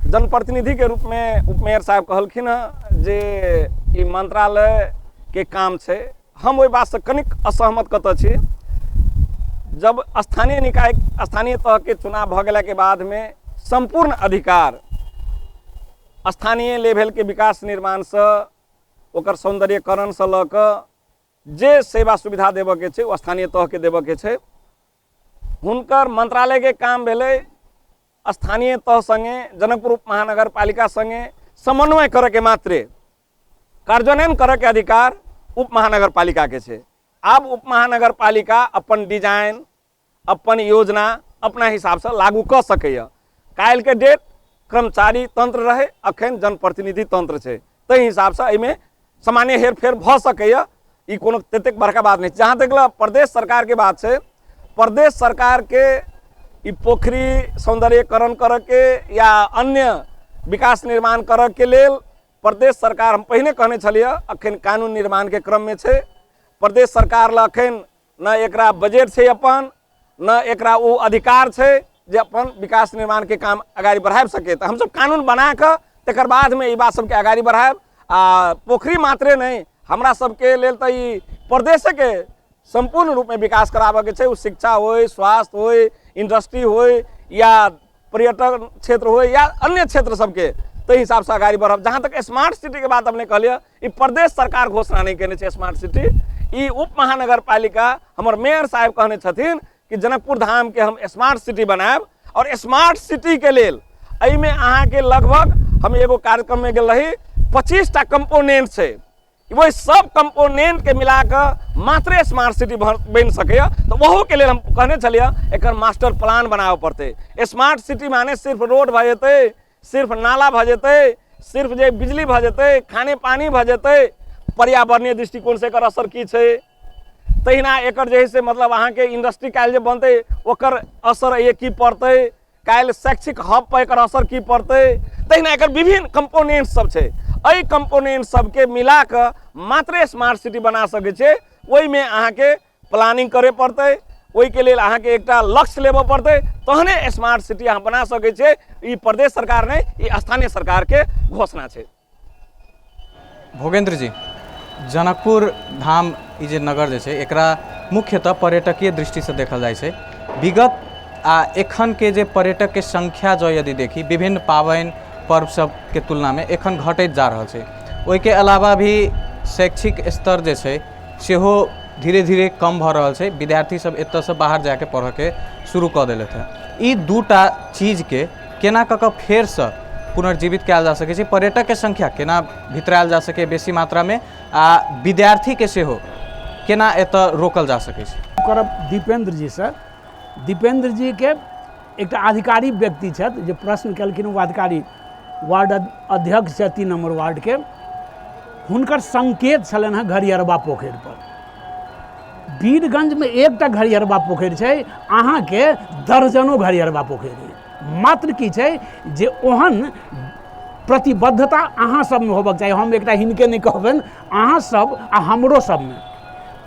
जनप्रतिनिधि के रूप में उपमेयर साहब कहलखिन जे ई मंत्रालय के काम है। हम वही बात से कनिक असहमत कत छी। जब स्थानीय निकाय स्थानीय तह के चुनाव भ गेला के बाद में संपूर्ण अधिकार स्थानीय लेवल के विकास निर्माण से ओकर सौंदर्यकरण से ल क जे सेवा सुविधा देव के छै वो स्थानीय तह के देव के छै। हुनकर मंत्रालय के काम भेलै स्थानीय तह संगे जनकपुर उप महानगर पालिका संगे समन्वय करे के मात्रे, कार्यान्वयन करे के अधिकार उप महानगर पालिका के छै। अब उप महानगर पालिका अपन डिजाइन अपन योजना अपना हिसाब से लागू कर सकैया। काल के डेट कर्मचारी तंत्र रहे, अखन जनप्रतिनिधि तंत्र छै, ताहि हिसाब से एहिमे सामान्य हेरफेर भ सकैया। ई कोनो ततेक बड़का बात नहीं। जहाँ तक प्रदेश सरकार के बात है, प्रदेश सरकार के ई पोखरी सौंदर्यकरण करे के या अन्य विकास निर्माण करे के लेल प्रदेश सरकार हम पहिने कहने छलिए अखन कानून निर्माण के क्रम में छै। प्रदेश सरकार ला अखन न एकरा बजट छै अपन, न एकरा वो अधिकार छै जे अपन विकास निर्माण के काम आगाड़ी बढ़ाब सके। तो हम सब कानून बना के तकर बाद में ई बात सबके आगाड़ी बढ़ाब। आ पोखरी मात्रे नहीं, हमरा सबके लेल तो ई प्रदेश के संपूर्ण रूप में विकास कराबे के छै। उ शिक्षा हो, स्वास्थ्य हो, इंडस्ट्री हो या पर्यटन क्षेत्र हो या अन्य क्षेत्र सबके तो हिसाब से आगाड़ी बढ़ब। जहाँ तक स्मार्ट सिटी के बात अपने कहलिए, ई प्रदेश सरकार घोषणा नहीं केने छै स्मार्ट सिटी। ई उप महानगर पालिका हमर मेयर साहब कहने छथिन कि जनकपुर धाम के हम स्मार्ट सिटी बनाएब। और स्मार्ट सिटी के लेल एहिमे अहाँ के लगभग हम एगो कार्यक्रम में गेल रही 25टा कंपोनेंट छै। वही सब कंपोनेंट के मिला कर मात्र स्मार्ट सिटी बन सके। तो वह के लिए हम कहने चलिए एक मास्टर प्लान बनावे पड़ते। स्मार्ट सिटी माने सिर्फ रोड भ जेते, सिर्फ नाला भ जेते, सिर्फ जे बिजली भ जेते, खाने पानी भ जेते, पर्यावरणीय दृष्टिकोण से एकर असर की छै, तहिना एकर जे से मतलब अहाँ के इंडस्ट्री काल जे बनते ओकर असर ये की पड़ते, काल शैक्षिक हब पर एकर असर की पड़ते, तहिना एकर विभिन्न कंपोनेंट सब छै। एहि कंपोनेंट सबके मिला के मात्र स्मार्ट सिटी बना सके छै। ओहि में अहाँ के प्लानिंग करे पड़ते, ओहि के लेल अहाँ के एकटा लक्ष्य लेबे पड़ते, तहने स्मार्ट सिटी अहाँ बना सके छै। ई प्रदेश सरकार नहीं, ई स्थानीय सरकार के घोषणा छै। भोगेंद्र जी, जनकपुर धाम ई जे नगर जे छै एकरा मुख्यतः पर्यटकीय दृष्टि से देखल जाइ छै। विगत आ एखन के जे पर्यटक के संख्या जो यदि देखी विभिन्न पाबनि पर्व सब के तुलना में एखन घटैत जा रहल छै। ओहि के अलावा भी शैक्षिक स्तर जे छै सेहो धीरे धीरे कम भ रहल छै। विद्यार्थी सब एतऽ से बाहर जाके पढ़ के शुरू कऽ देलथि हैं। ई दूटा चीज के केना कऽ फेर से पुनर्जीवित कयल जा सकै छै, पर्यटक के संख्या केना भितरायल जा सके बेसी मात्रा में, आ विद्यार्थी के सेहो केना एतऽ रोकल जा सकै छै। करब दीपेंद्र जी से। दीपेंद्र जी के एक अधिकारी व्यक्ति छथि जे प्रश्न केलखिन, वो अधिकारी वार्ड अध्यक्ष छथि 3 नंबर वार्ड के। हुनकर संकेत छलनि हैं घरियरबा पोखरि पर। वीरगंज में एकटा घरियरबा पोखरि छै, अहाँ के दर्जनों घरियरबा पोखरि। मात्र की छै जे ओहन प्रतिबद्धता अहाँ सब में होबक चाहिए। हम एकटा हिनके नहीं कहबनि, अहाँ सब आ हमरो सब में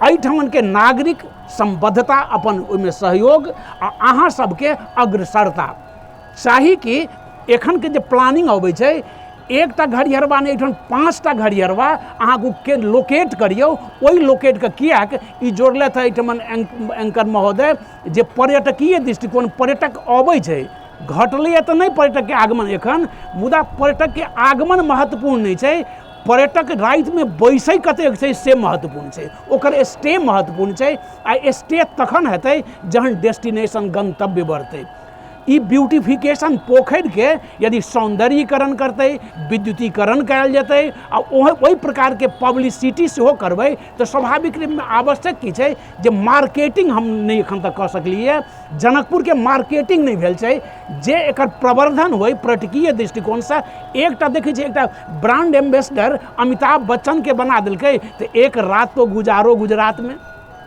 एहिठामन के नागरिक संबद्धता, अपन ओहिमे सहयोग आ अहाँ सबके अग्रसरता चाही। कि एखन के जे प्लानिंग अबै छै, एकटा घरियरबा नहीं एहिठाम 5टा घरियरबा अहाँ के लोकेट करियौ। ओहि लोकेट के कियाक ई जोड़लथि एहिठामन एंकर महोदय जे पर्यटकीय दृष्टिकोण पर्यटक अबै छै। घटलै तऽ नहीं पर्यटक के आगमन एखन, मुदा पर्यटक के आगमन महत्वपूर्ण नहीं छै, पर्यटक रात में बैसै कतेक छै से महत्वपूर्ण छै, ओकर स्टे महत्वपूर्ण छै। आ स्टे तखन हेतै जहन डेस्टिनेशन गंतव्य बढ़तै। ई ब्यूटिफिकेशन पोखर के यदि सौंदर्यीकरण करते, विद्युतीकरण कयल जेतै आ ओहि प्रकार के पब्लिसिटी सेहो करबै तऽ स्वाभाविक रूप में आवश्यक की छै जे मार्केटिंग हम नहीं एखन तक कऽ सकलिए। जनकपुर के मार्केटिंग नहीं भेल छै जे एकर प्रवर्धन होय पर्यटकीय दृष्टिकोण से। एकटा देखै छै एकटा ब्रांड एम्बेसडर अमिताभ बच्चन के बना देलकै तऽ एक रात तो गुजारो गुजरात में।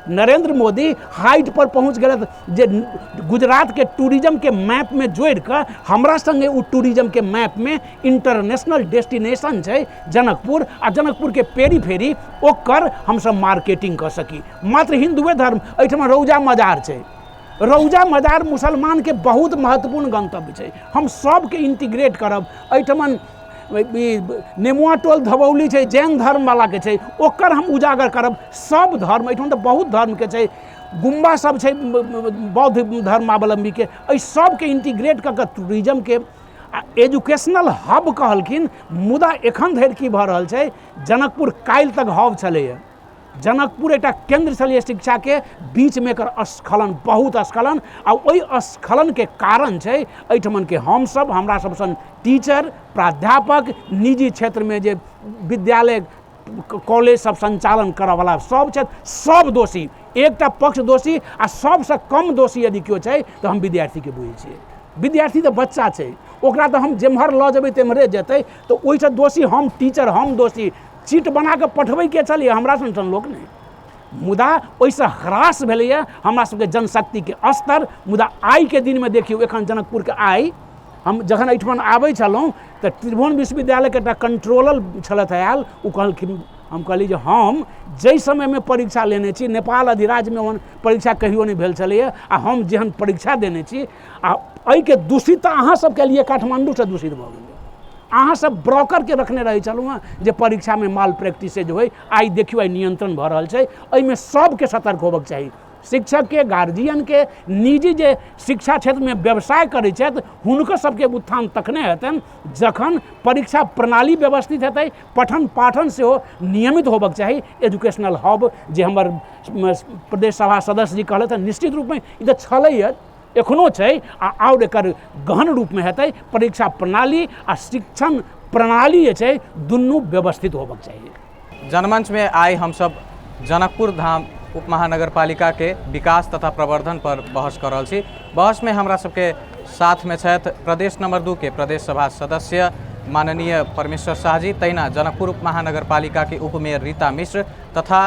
नरेंद्र मोदी हाइट पर पहुंच गए जे गुजरात के टूरिज्म के मैप में जोड़ कर हमरा संगे उ टूरिज्म के मैप में इंटरनेशनल डेस्टिनेशन है जनकपुर आ जनकपुर के पेरीफेरी ओकर हम सब मार्केटिंग कर सकी। मात्र हिंदुए धर्म एहिठाम रौजा मजार है, रौजा मजार मुसलमान के बहुत महत्वपूर्ण गंतव्य है, हम सब के इंटीग्रेट करब। एहिठाम नेमुआ टोल धबौली है जैन धर्म वाला के छै ओकर हम उजागर करब। सब धर्म एहिठाम तो बहुत धर्म के छै, गुम्बा सब छै बौद्ध धर्मावलंबी के, एहि सब के इंटीग्रेट कर टूरिज्म के एजुकेशनल हब कहलखिन। मुदा एखन धरि की भऽ रहल छै, जनकपुर काल्हि तक हब छलैए, जनकपुर एक केंद्र छलिए शिक्षा के, बीच में एकर स्खलन बहुत स्खलन आ ओहि स्खलन के कारण छै एहिठमन के हम सब हमरा सब सन टीचर प्राध्यापक निजी क्षेत्र में जे विद्यालय कॉलेज सब संचालन करऽ वाला सब छै सब दोषी। एकटा पक्ष दोषी आ सबसे कम दोषी यदि केओ छै तऽ हम विद्यार्थी के बुझै छियै। विद्यार्थी तऽ बच्चा छै, ओकरा तऽ हम जेम्हर लऽ जेबै तेम्हरे जेतै, तऽ ओहिसँ दोषी हम टीचर हम दोषी। चिट बना के पठबै के चलिए हमरा सन लोक नहीं। मुदा ओहिसँ ह्रास भेलैए हमरा सबके जनशक्ति के स्तर। मुदा आइ के दिन में देखियौ एखन जनकपुर के आइ हम जखन एहिठाम आबै छलहुँ तऽ त्रिभुवन विश्वविद्यालय के एकटा कंट्रोलर छलथि आयल, ओ कहलखिन, हम कहली जे हम जाहि समय में परीक्षा लेने छी नेपाल अधिराज्य में ओहन परीक्षा कहियो नहीं भेल छलैए आ हम जेहन परीक्षा देने छी आ एहिके दूषित तऽ अहाँ सबके लिए काठमांडू से दूषित भऽ गेलै। अहाँ सब ब्रोकर के रखने रहे छलहुँ हँ जे परीक्षा में माल प्रैक्टिसेज होइ। आइ देखियौ आइ नियंत्रण भऽ रहल छै, एहिमे सबके सतर्क होबक चाही। शिक्षक के गार्जियन के निजी जे शिक्षा क्षेत्र में व्यवसाय करै छथि हुनकर सबके उत्थान तखने हेतनि जखन परीक्षा प्रणाली व्यवस्थित हेतै, पठन पाठन सेहो नियमित होबक चाही। एजुकेशनल हब जे हमर प्रदेश सभा सदस्य जी कहलथि निश्चित रूप में ई तऽ छलैए एखनो छै आ आओर एकर गहन रूप में हेतै। परीक्षा प्रणाली आ शिक्षण प्रणाली जे छै दुनू व्यवस्थित होबक चाहिए। जनमंच में आइ हम सब जनकपुर धाम उप महानगर पालिका के विकास तथा प्रवर्धन पर बहस कर रहल छी। बहस में हमरा सबके साथ में छथि प्रदेश नंबर 2 के प्रदेश सभा सदस्य माननीय परमेश्वर शाह जी, तहिना जनकपुर उप महानगर पालिका के उपमेयर रीता मिश्र तथा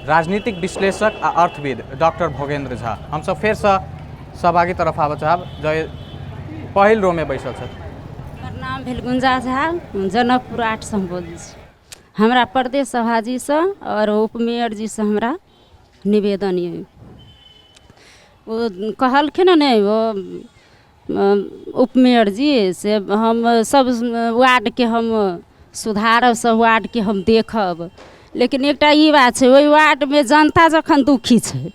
राजनीतिक विश्लेषक आ अर्थविद डॉक्टर भोगेंद्र झा। हम सब फिर से सहभागी तरफ आबऽ चाहब जो पहिल रो में बैसल छथि। हमर नाम भेल गुंजा झा, जनकपुर 8 से हम बोलै छी। हमरा प्रदेश सभा जी से और उपमेयर जी से हमरा निवेदन है, वो कहलखिन ने वो उपमेयर जी से हम सब वार्ड के हम सुधारब, सब वार्ड के हम देखब। लेकिन एकटा ई बात छै ओहि वार्ड में जनता जखन दुखी छै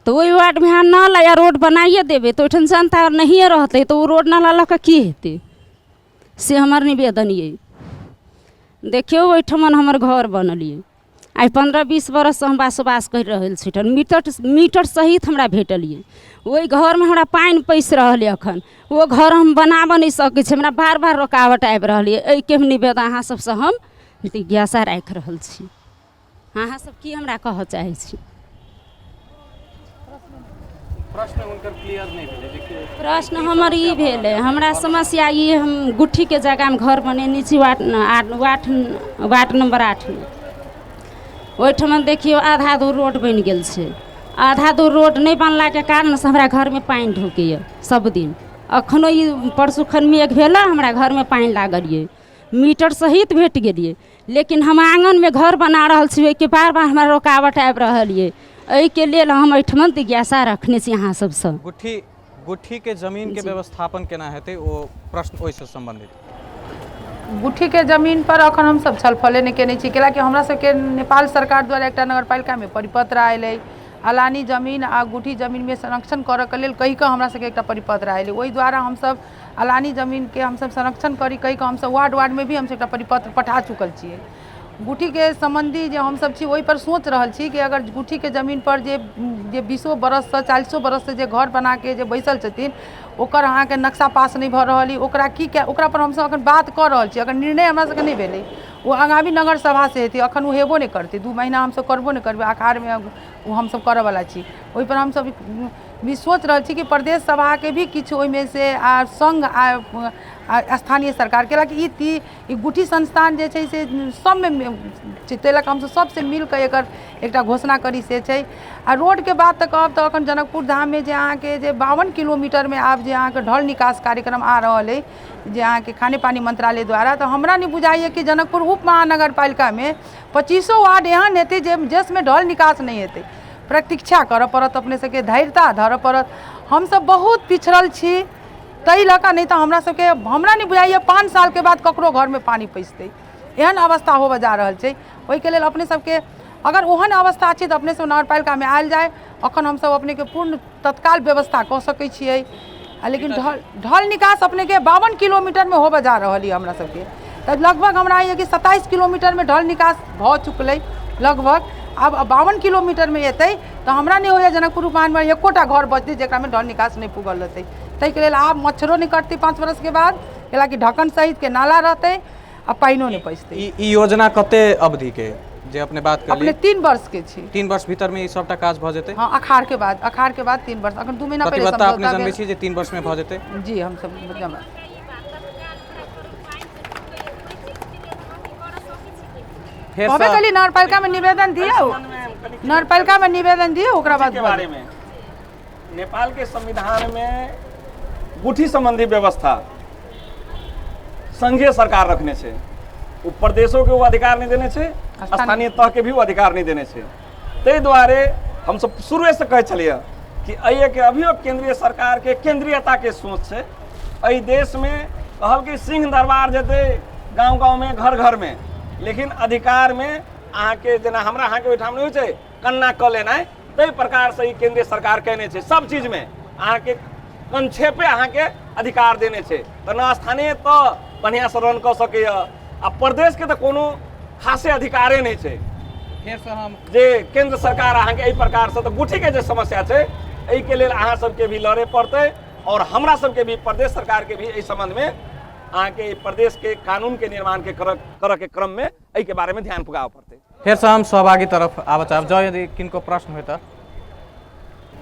तो ओहि वार्ड में अहाँ नाला या रोड बनाइए देबै तो ओहिठाम जनता नहिए रहतै तो ओ रोड नाला लऽ कऽ की हेतै, से हमर निवेदन ये। देखियौ ओहिठमन हमर घर बनलिए, आइ 15-20 बरस से हम बसवास कर रहल छी। मीटर सहित हमरा भेटलिए, ओहि घर में हमरा पानि पैसि रहल है, अखन वो घर हम बनाबऽ नहीं सकै छी, हमरा बार बार रुकावट आबि रहल है। एहिके निवेदन अहाँ सबसे हम जिज्ञासा राखि रहल छी। अहाँ सब की हमरा कहऽ चाहै छी? प्रश्न हुनकर क्लियर नहीं भेलै। प्रश्न हमर ई भेलै, हमरा समस्या ई हम गुट्ठी के जगह में घर बनेने छी वार्ड नंबर 8 में। ओहिठमन देखियौ आधा दूर रोड बनि गेल छै, आधा दूर रोड नहीं बनला के कारण से हमरा घर में पानि ढुकैए सब दिन। अखनो ई परसू खन मेघ भेला हमरा घर में पानि लागल ये, मीटर सहित भेट गेलिए। लेकिन हम आंगन में घर बना रहल छी, ओहिके बार बार हमरा रुकावट आबि रहल ये। एहिके लेल हम एहिठमन जिज्ञासा रखने छी अहाँ सबसँ। गुट्ठी के जमीन के व्यवस्थापन केना हेतै, ओ प्रश्न ओहिसँ सम्बन्धित। गुट्ठी के जमीन पर अखन हम सब छलफले नहीं केने छी, कैलाकि हमरा सबके नेपाल सरकार द्वारा एकटा नगरपालिका में परिपत्र आयल है अलानी जमीन आ गुट्ठी जमीन में संरक्षण करऽ के लेल कहि कऽ हमरा सबके एकटा परिपत्र आयल है। ओहि द्वारा हम सब अलानी जमीन के हम सब संरक्षण करी कहि कऽ हम सब वार्ड में भी हम सब एकटा परिपत्र पठा चुकल छियै। गुठी के संबंधी जे हम सब छी ओहि पर सोच रहल छी कि अगर गुठी के जमीन पर जे 20 बरस से 40 बरस से जे घर बना के जे बैसल छथिन ओकर अहाँ के नक्शा पास नहीं भ रहल ओकरा की ओकरा पर हम सब अखन बात कर रहल छी। अगर निर्णय हमरा सबके नहीं भेलै वो आगामी नगर सभा से हेतै, अखन वो हेबो नहीं करतै, 2 महीना हम सब करबो नहीं करबै, आखाड़ में वो हम सब करऽ वाला छी। ओहि पर हम सब भी सोच रहल छी कि प्रदेश सभा के भी किछु ओहिमे से संघ स्थानीय सरकार के कि ई गुठी संस्थान जे छै से सबमे ताहि लऽ कऽ हमसब सबसे मिल कऽ एकर एकटा घोषणा करी से छै। आ रोड के बात तऽ कहब तऽ अखन जनकपुर धाम में जे अहाँके जे 52 किलोमीटर में आब जे अहाँके ढल निकास कार्यक्रम आ रहल अइ जे अहाँके खाने पानी मंत्रालय द्वारा, तऽ हमरा नहीं बुझाइए कि जनकपुर उप महानगर पालिका में 25 वार्ड एहन हेतै जिसमें ढल निकास नहीं हेतै। प्रतीक्षा करऽ पड़त, अपने सबके धैर्यता धरऽ पड़त। हम सब बहुत पिछड़ल छी ताहि लऽ कऽ, नहीं तऽ हमरा नहीं बुझाइए 5 साल के बाद ककरो घर में पानी पैसतै, एहन अवस्था होबऽ जा रहल छै। ओहिके लेल अपने सबके अगर ओहन अवस्था छै तऽ अपने सब नगरपालिका में आयल जाए, अखन हम सब अपने के पूर्ण तत्काल व्यवस्था कऽ सकै छियै। लेकिन ढल निकास अपने के 52 किलोमीटर में होबऽ जा रहल है हमरा सबके, तऽ लगभग हमरा ये कि 27 किलोमीटर में ढल निकास भऽ चुकलै लगभग। अब 52 किलोमीटर में एतै तऽ हमरा नहीं होइए जनकपुर उपमहानगर में एकोटा घर बचतै जेकरा में ढल निकास नहीं पुगल रहतै। ताहिके लेल आब मच्छरो नहीं कटतै 5 बरस के बाद, कैलाकि ढक्कन सहित के नाला रहतै आ पानिओ नहीं पैसतै। ई योजना कते अवधि के जे अपने बात कर अपने 3 वर्ष के छी। 3 वर्ष भीतर में ई सबटा काज भ जेतै? हाँ, अखाड़ के बाद 3 वर्ष। अखन 2 महीना पहले प्रतिबद्धता अपने जनबै छी जे 3 वर्ष में भ जेतै? जी हम सब जमा कहबे कली नगरपालिका में निवेदन दियो, नगरपालिका में निवेदन दियो, ओकरा बाद के बारे में नेपाल के संविधान में गुठी संबंधी व्यवस्था संघीय सरकार रखने छे, वो प्रदेशों के वो अधिकार नहीं देने छे, स्थानीय तह के भी वो अधिकार नहीं देने छे। ताहि दुआरे हम सब शुरू से कहे चलिए कि अइए के अभियो केंद्रीय सरकार के केंद्रीयता के सोच छे। एहि देश में कहल कि सिंह दरबार जेते गाँव गाँव में घर घर में, लेकिन अधिकार में अहाँ के जेना हमरा अहाँ के ओहिठाम नहीं होय कन्ना क लेना, ताहि प्रकार से केंद्रीय सरकार कहने छे सब चीज में अहाँ के कंक्षेपे अहाँ के अधिकार देने छे। तो न स्थानीय तो बढ़िया से रन क सके आ प्रदेश के तो कोनो खासे अधिकारे नहीं छे। फेर से हम जे केंद्र सरकार अहाँ के एहि प्रकार से तो गुठी के जे समस्या छे एहि के लेल अहाँ सबके भी लड़े पड़ते और हमरा सबके भी प्रदेश सरकार के भी एहि संबंध में अहाँ के प्रदेश के कानून के निर्माण के कर के क्रम में एहि के बारे में ध्यान पुगाव पड़ते। फिर से हम सहभागी तरफ आबऽ चाहब, जँ यदि किनको प्रश्न हो तऽ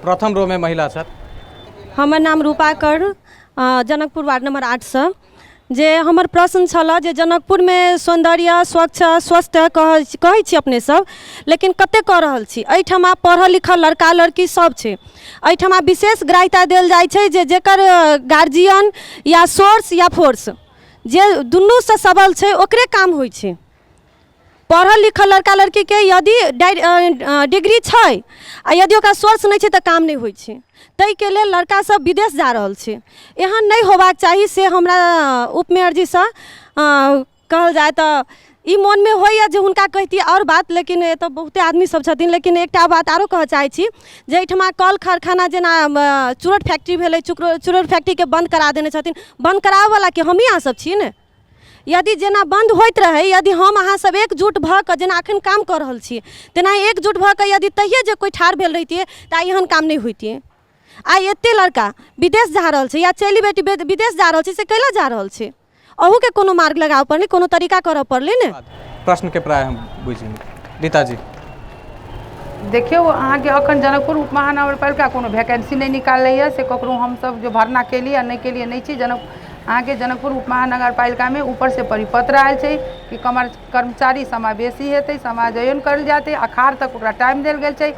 प्रथम रो में महिला छथि। हमर नाम रूपा कर, जनकपुर वार्ड नंबर 8 से। जे हमर प्रश्न छल जे जनकपुर में सौंदर्य स्वच्छ स्वस्थ कहै छी अपने सब, लेकिन कते कऽ रहल छी? एहिठमा पढ़ल लिखल लड़का लड़की सब छै, एहिठमा विशेष ग्राह्यता देल जाइ छै जे जेकर गार्जियन या सोर्स या फोर्स जे दुनू से सबल छै ओकरे काम होइ छै। पढ़ल लिखल लड़का लड़की के यदि डिग्री छै आ यदि ओकरा सोर्स नहीं छै तऽ काम नहीं होइ छै, ताहि के लेल लड़का सब विदेश जा रहल छै। एहन नहीं होबाक चाही से हमरा उपमेयर जी से कहल जाए तऽ ई मन में होइए जे हुनका कहती और बात, लेकिन एतऽ बहुते आदमी सब छथिन। लेकिन एकटा बात आरो कहऽ चाहै छी जे एहिठमा कल कारखाना जेना चूरट फैक्ट्री भेलै, चूरट फैक्ट्री के बंद करा देने छथिन। बंद कराबऽ वाला के हमही अहाँ सब छी ने। यदि जेना बंद होइत रहे, यदि हम अहाँ सब एकजुट भऽ कऽ जेना एखन काम कऽ रहल छी तेना एकजुट भऽ कऽ यदि तहिए जे कोई ठाढ़ भेल रहितियै तऽ आइ एहन काम नहीं होइतियै। आइ एते लड़का विदेश जा रहल छै या चली बेटी विदेश जा रहल छै, से कैला जा रहल छै? अहू के कोनो मार्ग लगाबऽ पड़लै, कोनो तरीका करऽ पड़लै ने। प्रश्न के प्राय हम बुझी। रीता जी देखियो, अहाँ के अखन जनकपुर उप महानगरपालिका कोनो वैकेंसी नहीं निकालैए से ककरो हम सब जो भरना केलिए नहीं केलिए नहीं छी। अहाँ के जनकपुर उप महानगरपालिका में ऊपर से परिपत्र आयल छै कि कर्मचारी समावेशी हेतै, समायोजन करल जाते, अखाड़ तक ओकरा टाइम देल गेल छै।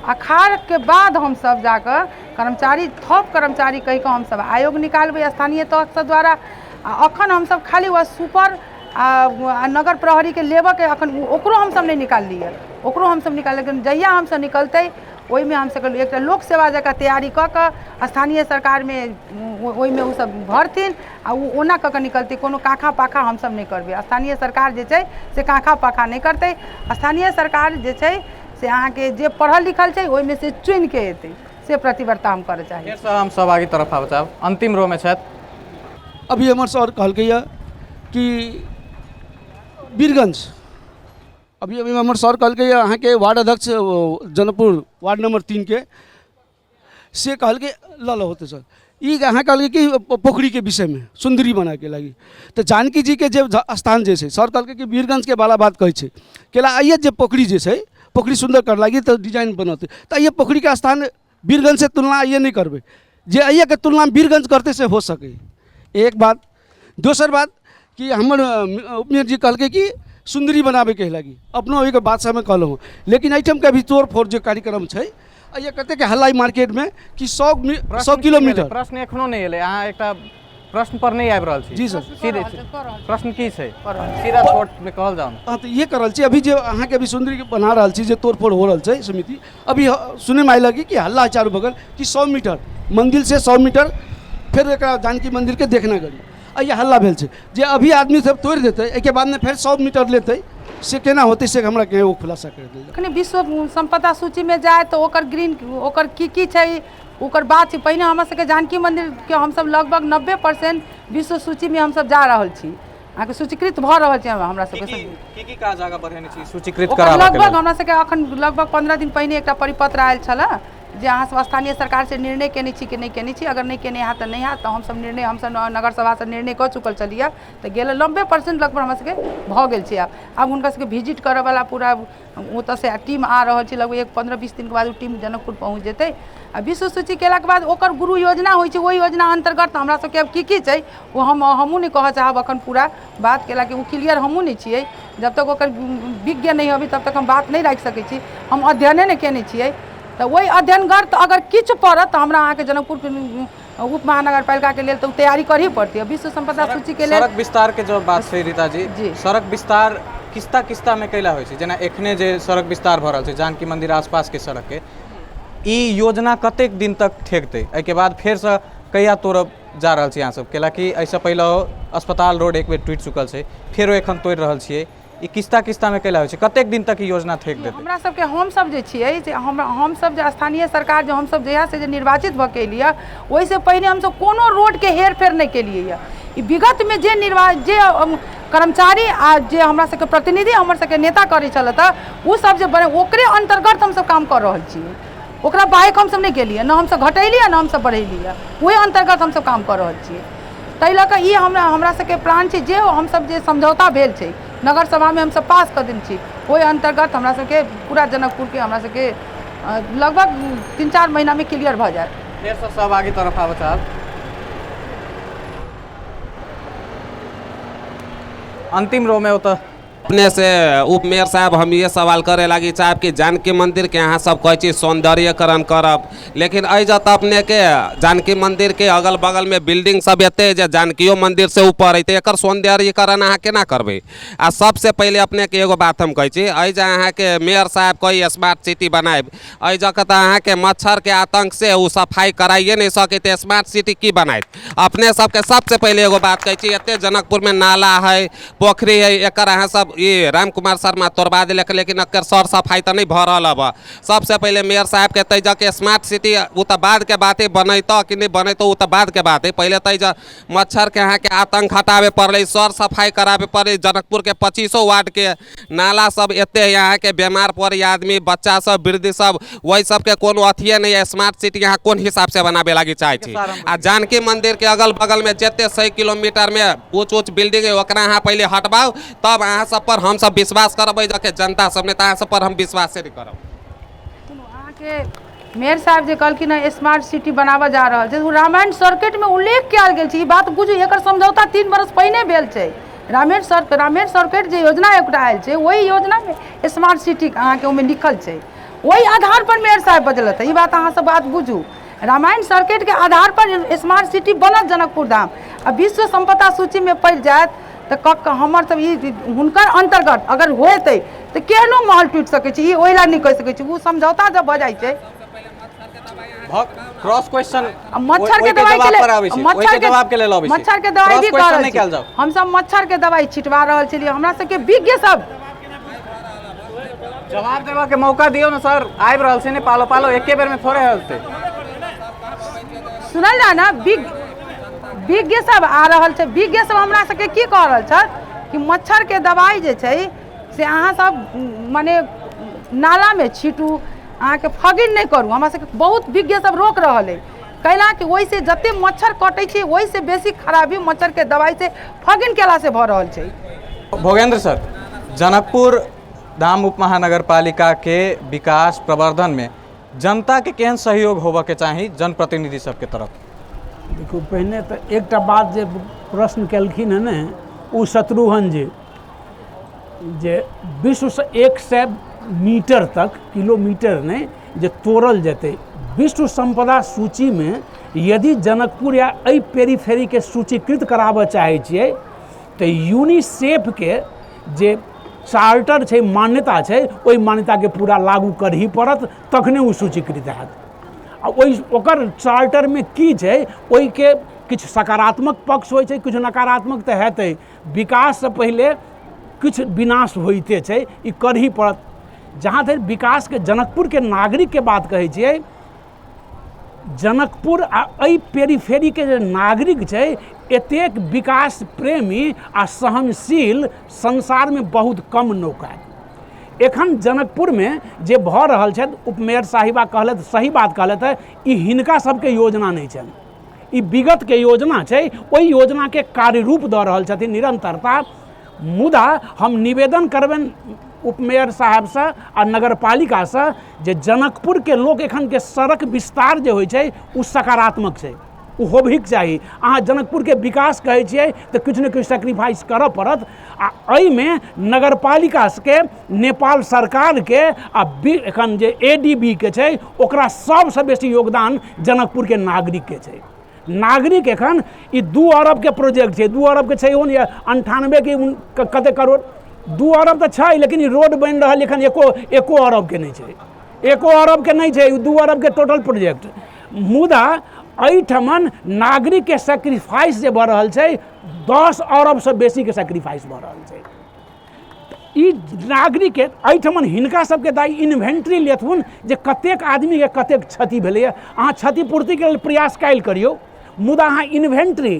अखाड़ के बाद हम सब जाकर कर्मचारी थप कर्मचारी कहि कऽ हम सब आयोग निकालबै स्थानीय तह द्वारा। अखन हम सब खाली वह सुपर नगर प्रहरी के लेबऽ के अखन ओकरो हम सब नहीं निकाललिए, ओकरो हम सब निकाल, लेकिन जहिया हम सब निकलतै ओहि में हम सब एक लोक सेवा जगह तैयारी कऽ कऽ स्थानीय सरकार में ओहि में ओ सब भरथिन आ ओना कऽ कऽ निकलतै। कोनो काखा पाखा हम सब नहीं करबै। स्थानीय सरकार जे छै से काखा पाखा नहीं करतै। स्थानीय सरकार जे छै से अहाँ के जे पढ़ल लिखल छै ओहि में से चुनि के एतै, से प्रतिबद्धता हम करऽ चाही। फिर से हम सहभागी तरफ आबऽ चाहब। अंतिम रो में छथि। अभी हमर सर कहलकै कि बीरगंज अभी अभी हमर सर कहल के अहाँ के वार्ड अध्यक्ष जनकपुर वार्ड नंबर 3 के से कहल के ल होते सर ई अहाँ कहल कि पोखरी के विषय में सुंदरी बना के लगी तो जानकी जी के जे स्थान जे छै सर कहल कि वीरगंज के बाला बात कहै छै केला आइए जे पोखरी जे छै पोखरी सुंदर कर लगी तो डिजाइन बनते तो आइए पोखरी का स्थान वीरगंज से तुलना आइए नहीं करबे जे आइए के तुलना वीरगंज करते से हो सके एक बात। दोसर बात कि हमर उपमेयर जी कहल कि सुंदरी बनाबे के लगी अपनो एक बात से हमें कहलूँ लेकिन एहिठाम के भी तोड़ फोड़ जो कार्यक्रम है ये कहते कि हल्लाई मार्केट में कि 100 किलोमीटर प्रश्न एखनो नहीं एले अहाँ एकटा प्रश्न पर नहीं आबि रहल छी जी सर सीधे प्रश्न की छै सीधा कोर्ट में कहल जाओ। हाँ तो ये कर छी अभी जो अहाँ के अभी सुंदरी बना रहा छी जे तोड़ फोड़ हो रहा है समिति अभी सुने में आयल कि हल्ला चारू बगल कि 100 मीटर मंदिर से 100 मीटर फिर एक जानकी मंदिर के देखना गड़ी आ ये हल्ला भेल छै जे अभी आदमी सब तोड़ देते एक बाद में फिर 100 मीटर लेते से केना होते से हमरा के वो खुलासा कर दे। अखनी विश्व संपदा सूची में जाए तो ओकर ग्रीन ओकर की छै ओकर बात छै पहिने हमरा सबके जानकी मंदिर के हम सब लगभग 90% विश्व सूची में हम सब जा रहल छी अहाँ के सूचीकृत भ रहल छै हमरा सबके की काज आगा बढ़ेने छी सूचीकृत करा लगभग हमरा सबके अखन लगभग 15 दिन पहिने एकटा परिपत्र आयल छला जे अहाँ सब स्थानीय सरकार से निर्णय केने छी कि नहीं केने छी अगर नहीं केने है तो नहीं है तो हम सब निर्णय हम सब नगर सभा से निर्णय कर चुकल चलिए तो गेल 90% लगभग हमरा सबके भ गेल छै आब हुनका सबके विजिट करे वाला पूरा ओतऽ से टीम आ रहल छै लगभग 15-20 दिन के बाद टीम जनकपुर पहुँच जेतै आ विश्व सूची केलाके बाद ओकर गुरु योजना होइ छै ओहि योजना अंतर्गत हमरा सबके अब की छै वो हमहूँ नहीं कह चाहब अखन पूरा बात केला कि वो क्लियर हमहूँ नहीं छियै जब तक ओकर विज्ञ नहीं होबी तब तक हम बात नहीं राखि सकै छी हम अध्ययने नहीं केने छियै तो वही अध्ययनगत अगर किछु पड़त तो हमरा अहाँके जनकपुर उप महानगर पालिका के लिए तो तैयारी करही पड़ती है विश्व संपदा सूची के लिए। सड़क विस्तार के जो बात छै रीता जी सड़क विस्तार किस्ता किस्ता में कैला होइ छै जेना एखने जे सड़क विस्तार भ रहल छै जानकी मंदिर आसपास के सड़क के ई योजना कतेक दिन तक ठेकतै एहि के बाद फेर से कहिया तोड़ब जा रहल छी अहाँ सब केला कि एहिसँ पहिले अस्पताल रोड एक बेर टूटि चुकल छै फेरो एखन तोड़ि रहल छियै ई किस्ता किस्ता में कैला होइ छै कतेक दिन तक ई योजना ठेक देतै। हमरा सबके हम सब जे छियै जे हम सब जे स्थानीय सरकार जो हम सब जहिया से जे निर्वाचित भ के एलियै ओहि से पहिने हम सब कोनो रोड के हेर फेर नहीं केलियै ये ई विगत में जे कर्मचारी आ जे हमरा सबके प्रतिनिधि हमर सबके नेता करै छलत उ सब जे बने ओकरे अंतर्गत हम सब काम कर रहल छियै ओकरा बाइक हम सब नहीं केलियै न हम सब घटेलियै न हम सब बढ़ेलियै ओहि अंतर्गत हम सब काम कर रहल छियै ताहि लऽ कऽ ई हमरा सबके प्लान छै जे हम सब जे समझौता भेल छै नगर सभा में हम सब पास कर देने छी ओहि अंतर्गत हमरा सबके पूरा जनकपुर के हमरा सबके लगभग 3-4 महीना में क्लियर भ जाए। फेर से सब आगे तरफ आबे साहब अंतिम रो में होता अपने से उप मेयर साहब हम ये सवाल करे लगी चाहब कि जानकी मंदिर के यहाँ सब कहे छी सौंदर्यकरण करब लेकिन अत अपने के जानकी मंदिर के अगल बगल में बिल्डिंग सब एते जे जानकियो मंदिर से ऊपर है एक सौंदर्यकरण अहाँ केना करबे आ सबसे पहले अपने के एगो बात हम कहे छी अहाँ के मेयर साहब कही स्मार्ट सिटी बनाएब जगह तो अहाँ के मच्छर के आतंक से वो सफाई कराइए नहीं सके तो स्मार्ट सिटी की बनाए अपने सबके सबसे पहले एगो बात कहे छी एते जनकपुर में नाला है पोखरी है एक अहाँ सब ये राम कुमार शर्मा तोड़वा दिलक लेकिन एकर सर सफाई तो नहीं भ रहा अब सबसे पहले मेयर साहब के तय के स्मार्ट सिटी वो तो बाद के बात है बनत कि नहीं बनत वो तो बाद के बात है पहले तय मच्छर के यहाँ के आतंक हटावे पड़े सर सफाई करावे पड़े जनकपुर के 25 वार्ड के नाला सब एते यहाँ के बीमार पड़े आदमी बच्चा सब वृद्ध सब वही सब के कोनो अथिये नहीं है स्मार्ट सिटी यहाँ कौन हिसाब से बनावे लगी चाहे आ जानकी मंदिर के अगल बगल में जिते 100 किलोमीटर में ऊँच ऊँच बिल्डिंग है ओकरा अहाँ पहले हटवाओ तब अहाँ सब पर हम सब विश्वास करब जाके जनता सब ने सब पर हम विश्वास से नहीं करब। मेयर साहब जे कहलखिन स्मार्ट सिटी बनावा जा रहा है रामायण सर्किट में उल्लेख कयल गेल छै ई बात बुझू एकर समझौता 3 बरस पहिने भेल छै रामायण सर्किट जे योजना एकटा आयल छै ओहि योजना में स्मार्ट सिटी अहाँ के ओमे लिखल छै ओहि आधार पर मेयर साहब बजलत ई बात अहाँ सब बात बुझू रामायण सर्किट के आधार पर स्मार्ट सिटी बनत जनकपुर धाम आ विश्व संपदा सूची में पड़ जायत तो हमर सब हुनकर अंतर्गत अगर होते तो केहनो महल टूट सके छी ओहि ला नहीं कह सके छी वो समझौता जब भ जाय छै क्रॉस क्वेश्चन मच्छर के दवाई भी कर रहल हम सब मच्छर के दवाई छिटवा रहल छलियै हमरा सबके विज्ञ सब जवाब देवा के मौका दियो ना सर आबि रहल छै ने पालो पालो एके बेर में थोड़े होते सुनल जा ना विज्ञ सब आ रहल छै विज्ञ सब हमरा सबके की कह रहल छै कि मच्छर के दवाई जे छै से अहाँ सब माने नाला में छीटू, अहाँ के फगिन नहीं करू। हमरा सबके बहुत विज्ञ सब रोक रहा है, कैला कि वही से जते मच्छर कटे छे वही से बेसी खराबी मच्छर के दवाई से फगिन केला से भ रहल छे। भोगेंद्र सर, जनकपुर धाम उप महानगर पालिका के विकास प्रवर्धन में जनता के केहन सहयोग होबे के चाही जनप्रतिनिधि सबके तरफ? देखो पहले तो एक बात जे प्रश्न केलखिन है ने उ शत्रुघ्न जी जे विश्व से 100 मीटर तक, किलोमीटर नहीं, जे तोड़ल जेते विश्व संपदा सूची में यदि जनकपुर या एहि पेरीफेरी के सूचीकृत कराबऽ चाहे छियै तो यूनिसेफ के जे चार्टर छै, मान्यता छै, ओहि मान्यता के पूरा लागू करही पड़त, तखने ओ सूचीकृत हैत। आ ओहि ओकर चार्टर में की छै, ओहि के किछु सकारात्मक पक्ष होइ छै, किछु नकारात्मक तऽ हेतै। विकास से पहले किछु विनाश होइते छै, ई करही पड़त। जहाँ धरि विकास के जनकपुर के नागरिक के बात कहै छियै, जनकपुर आ एहि पेरीफेरी के जे नागरिक छै एतेक विकास प्रेमी आ सहनशील संसार में बहुत कम नौका। एखन जनकपुर में जे भऽ रहल छथि, उपमेयर साहिबा कहलथि, सही बात कहलथि है, ई हिनका सबके योजना नहीं छनि, ई विगत के योजना छै, ओहि योजना के कार्यरूप दऽ रहल छथिन निरंतरता। मुदा हम निवेदन करबनि उपमेयर साहब से आ नगर पालिका से जे जनकपुर के लोक एखन के सड़क विस्तार जे होइ छै उ सकारात्मक छै, उ होबहिक चाही। अहाँ जनकपुर के विकास कहै छियै तऽ किछु ने किछु सेक्रीफाइस करऽ पड़त। आ एहिमे नगर पालिका के, नेपाल सरकार के आ एखन जे ADB के छै ओकरा सबसे बेसी योगदान जनकपुर के नागरिक के छै। नागरिक एखन ई 2 अरब के प्रोजेक्ट छै, 2 अरब के छै हो या 98 के कते करोड़, 2 अरब तो छै, लेकिन रोड बन रहा एखन एको अरब के नहीं छै, एको अरब के नहीं छै, 2 अरब के टोटल प्रोजेक्ट। मुदा एहिठमन नागरिक के सेक्रीफाइस जे भऽ रहल छै 10 अरब से बेसी के सेक्रीफाइस भऽ रहल छै। ई नागरिक के एहिठमन हिनका सबके दाई इन्वेंट्री लेथुन जे कतेक आदमी के कतेक क्षति भेलैए। अहाँ क्षतिपूर्ति के लेल प्रयास कैल करियौ, मुदा अहाँ इन्वेंट्री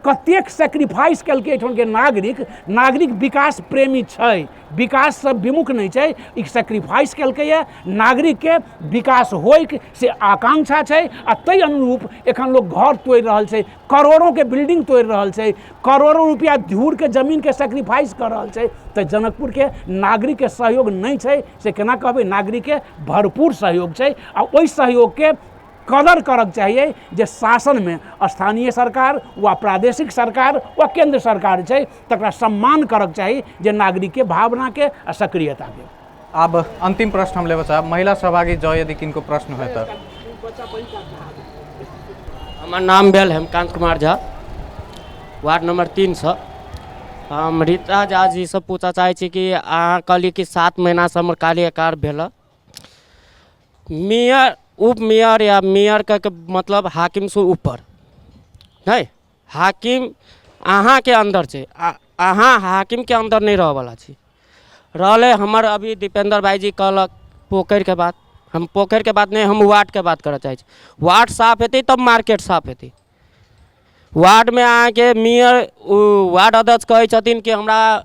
कतेक सेक्रीफाइस केलकै एहिठाम के नागरिक विकास प्रेमी छै, विकास से विमुख नहीं छै, ई सेक्रीफाइस केलकैए। नागरिक के विकास होय से आकांक्षा छै आ तै अनुरूप एखन लोग घर तोड़ि रहल छै, करोड़ों के बिल्डिंग तोड़ि रहल छै, करोड़ों रुपया धूर के जमीन के सेक्रीफाइस कर रहल छै। तऽ जनकपुर के नागरिक के सहयोग नहीं छै से केना कहबै? नागरिक के भरपूर सहयोग छै आ ओहि सहयोग के कदर करक चाहिए जे शासन में स्थानीय सरकार व प्रादेशिक सरकार व केंद्र सरकार छै तकरा सम्मान करक चाहिए जे नागरिक के भावना के आ सक्रियता के। अब अंतिम प्रश्न हम लेबऽ चाहब, महिला सहभागी जो यदि किनको प्रश्न है तो। हमार नाम भेल हेमकांत कुमार झा, वार्ड नंबर 3 से। हम रीता झा जी से पूछा चाहे छी कि अहाँ कहलिए कि 7 महीना से हमर कार्यकाल भेल। मेयर, उप मेयर या मेयर का मतलब हाकिम से ऊपर नहीं, हाकिम अहाँ के अंदर छै, अहाँ हाकिम के अंदर नहीं रह वाला छी। रहले हमर अभी दीपेंद्र भाई जी कहलक पोखरि के बात, हम पोखरि के बात नहीं, हम वार्ड के बात करऽ चाहे छी। वार्ड साफ हेतै तब मार्केट साफ हेतै। वार्ड में अहाँ के मेयर, वार्ड अध्यक्ष कहै छथिन कि हमरा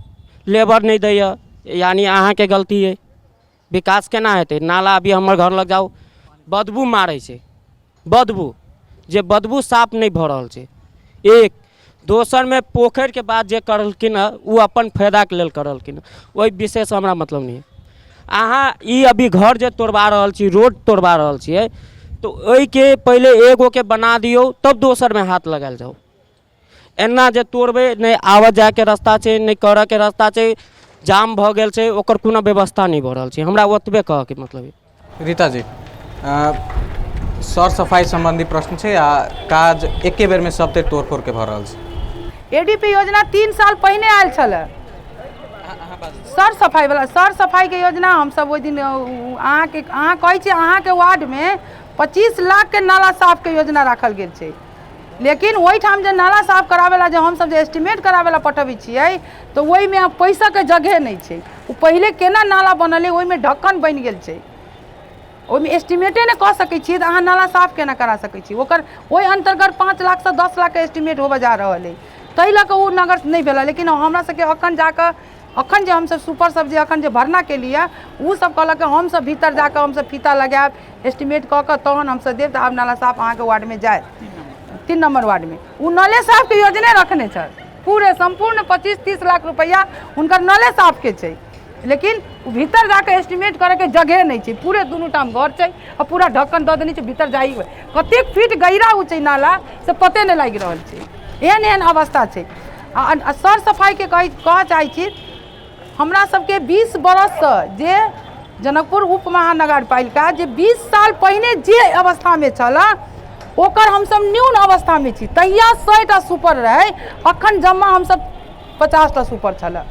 लेबर नहीं दैए, यानी अहाँ के गलती है। विकास केना हेतै? नाला अभी हमर घर लग जाओ बदबू मारै छै, बदबू साफ नहीं भऽ रहल छै। एक दोसर में पोखरि के बात जे करलखिन है वो अपन फायदा के लेल करलखिन है, वही विशेष हमरा मतलब नहीं है। अहाँ ई अभी घर जे तोड़वा रहल छी, रोड तोड़वा रहल छियै, तो ओहि के पहले एगो के बना दियौ तब दोसर में हाथ लगायल जाओ। एना जे तोड़बै, नहीं आबऽ जाए के रास्ता छै, नहीं करऽ के रास्ता छै, जाम भऽ गेल छै, ओकर कोनो व्यवस्था नहीं भऽ रहल छै। हमरा ओतबे कहऽ के मतलब है। रीता जी, सर सफाई संबंधी प्रश्न छै आ काज एके बेर में सबते तोड़ फोड़ के भऽ रहल छै। ADP योजना 3 साल पहिने आयल छलै, सर सफाई वाला, सर सफाई के योजना हम सब ओहि दिन अहाँ कहै छी अहाँ के वार्ड में 25 लाख के नाला साफ के योजना राखल गेल छै, लेकिन ओहिठाम जे नाला साफ करावेला जे हम सब जे एस्टिमेट करावेला पठबै छियै तो ओहि में पैसा के जगह नहीं छै। ओ पहले केना नाला बनल है, ओहि में ढक्कन बनि गेल छै, ओहिमे एस्टिमेटे नहीं कह सकै छियै तऽ अहाँ नाला साफ केना करा सकै छी? ओकर ओहि अंतर्गत 5 लाख से 10 लाख के एस्टिमेट होबऽ जा रहल है, ताहि लऽ कऽ ओ नगर नहीं भेल। लेकिन हमरा सबके अखन जाकऽ अखन जे हमसब सुपर सब जे अखन जे भरना के लिए उ सब कहलक हमसब भीतर जाकर हमसब फीता लगायब एस्टिमेट कऽ के तहन हमसब देब तऽ आब नाला साफ अहाँके वार्ड में जाए 3 नंबर वार्ड में उ नले साफ के योजना रखने छल पूरे संपूर्ण 25-30 लाख रुपया हुनकर नले साफ के छै लेकिन भीतर जाकर एस्टिमेट करे के जगह नहीं छै पूरे दुनू टाइम घर छै और पूरा ढक्कन दऽ देने छै भीतर जाइ कतेक फीट गहरा उ छै नाला से पते नहीं लागि रहल छै एहन एहन अवस्था छै आ सर सफाई के कह चाहै छी हमरा सबके 20 बरस जे जनकपुर उप महानगर पालिका जे 20 साल पहिने जे अवस्था में छला ओकर हमसब न्यून अवस्था में छी तहिया 100टा सुपर रहे अखन जमा हमसब 50टा सुपर छला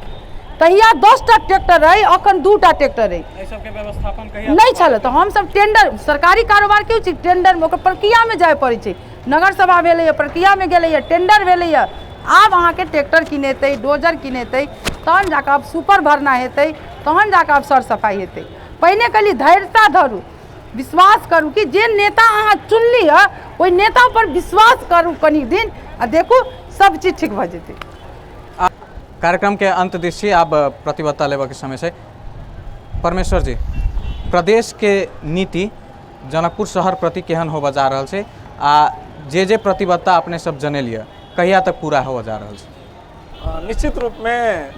तहिया 10टा ट्रैक्टर रहे अखन 2टा ट्रैक्टर रहे सबके व्यवस्थापन कहिया नहीं छल तो हमसब टेंडर सरकारी कारोबार के छी टेंडर में ओकर प्रक्रिया में जाय पड़ै छै नगर सभा भेलैया प्रक्रिया में गेलैया टेंडर भेलैया आब अहाँके ट्रैक्टर किनेतै डोजर किनेतै तहन जाकऽ आब सुपर भरना हेतै तहन जाकऽ आब सर सफाई हेतै पहिने कहली धैर्यता धरू विश्वास करू कि जे नेता अहाँ चुनली है ओहि नेता पर विश्वास करू कनी दिन आ देखू सब चीज ठीक भऽ जेतै कार्यक्रम के अंत दिशी अब प्रतिबद्धता लेबऽ के समय से परमेश्वर जी प्रदेश के नीति जनकपुर शहर प्रति केहन होबऽ जा रहल छै आ जे प्रतिबद्धता अपने सब जनेलिए कहिया तक पूरा होबऽ जा रहल छै निश्चित रूप में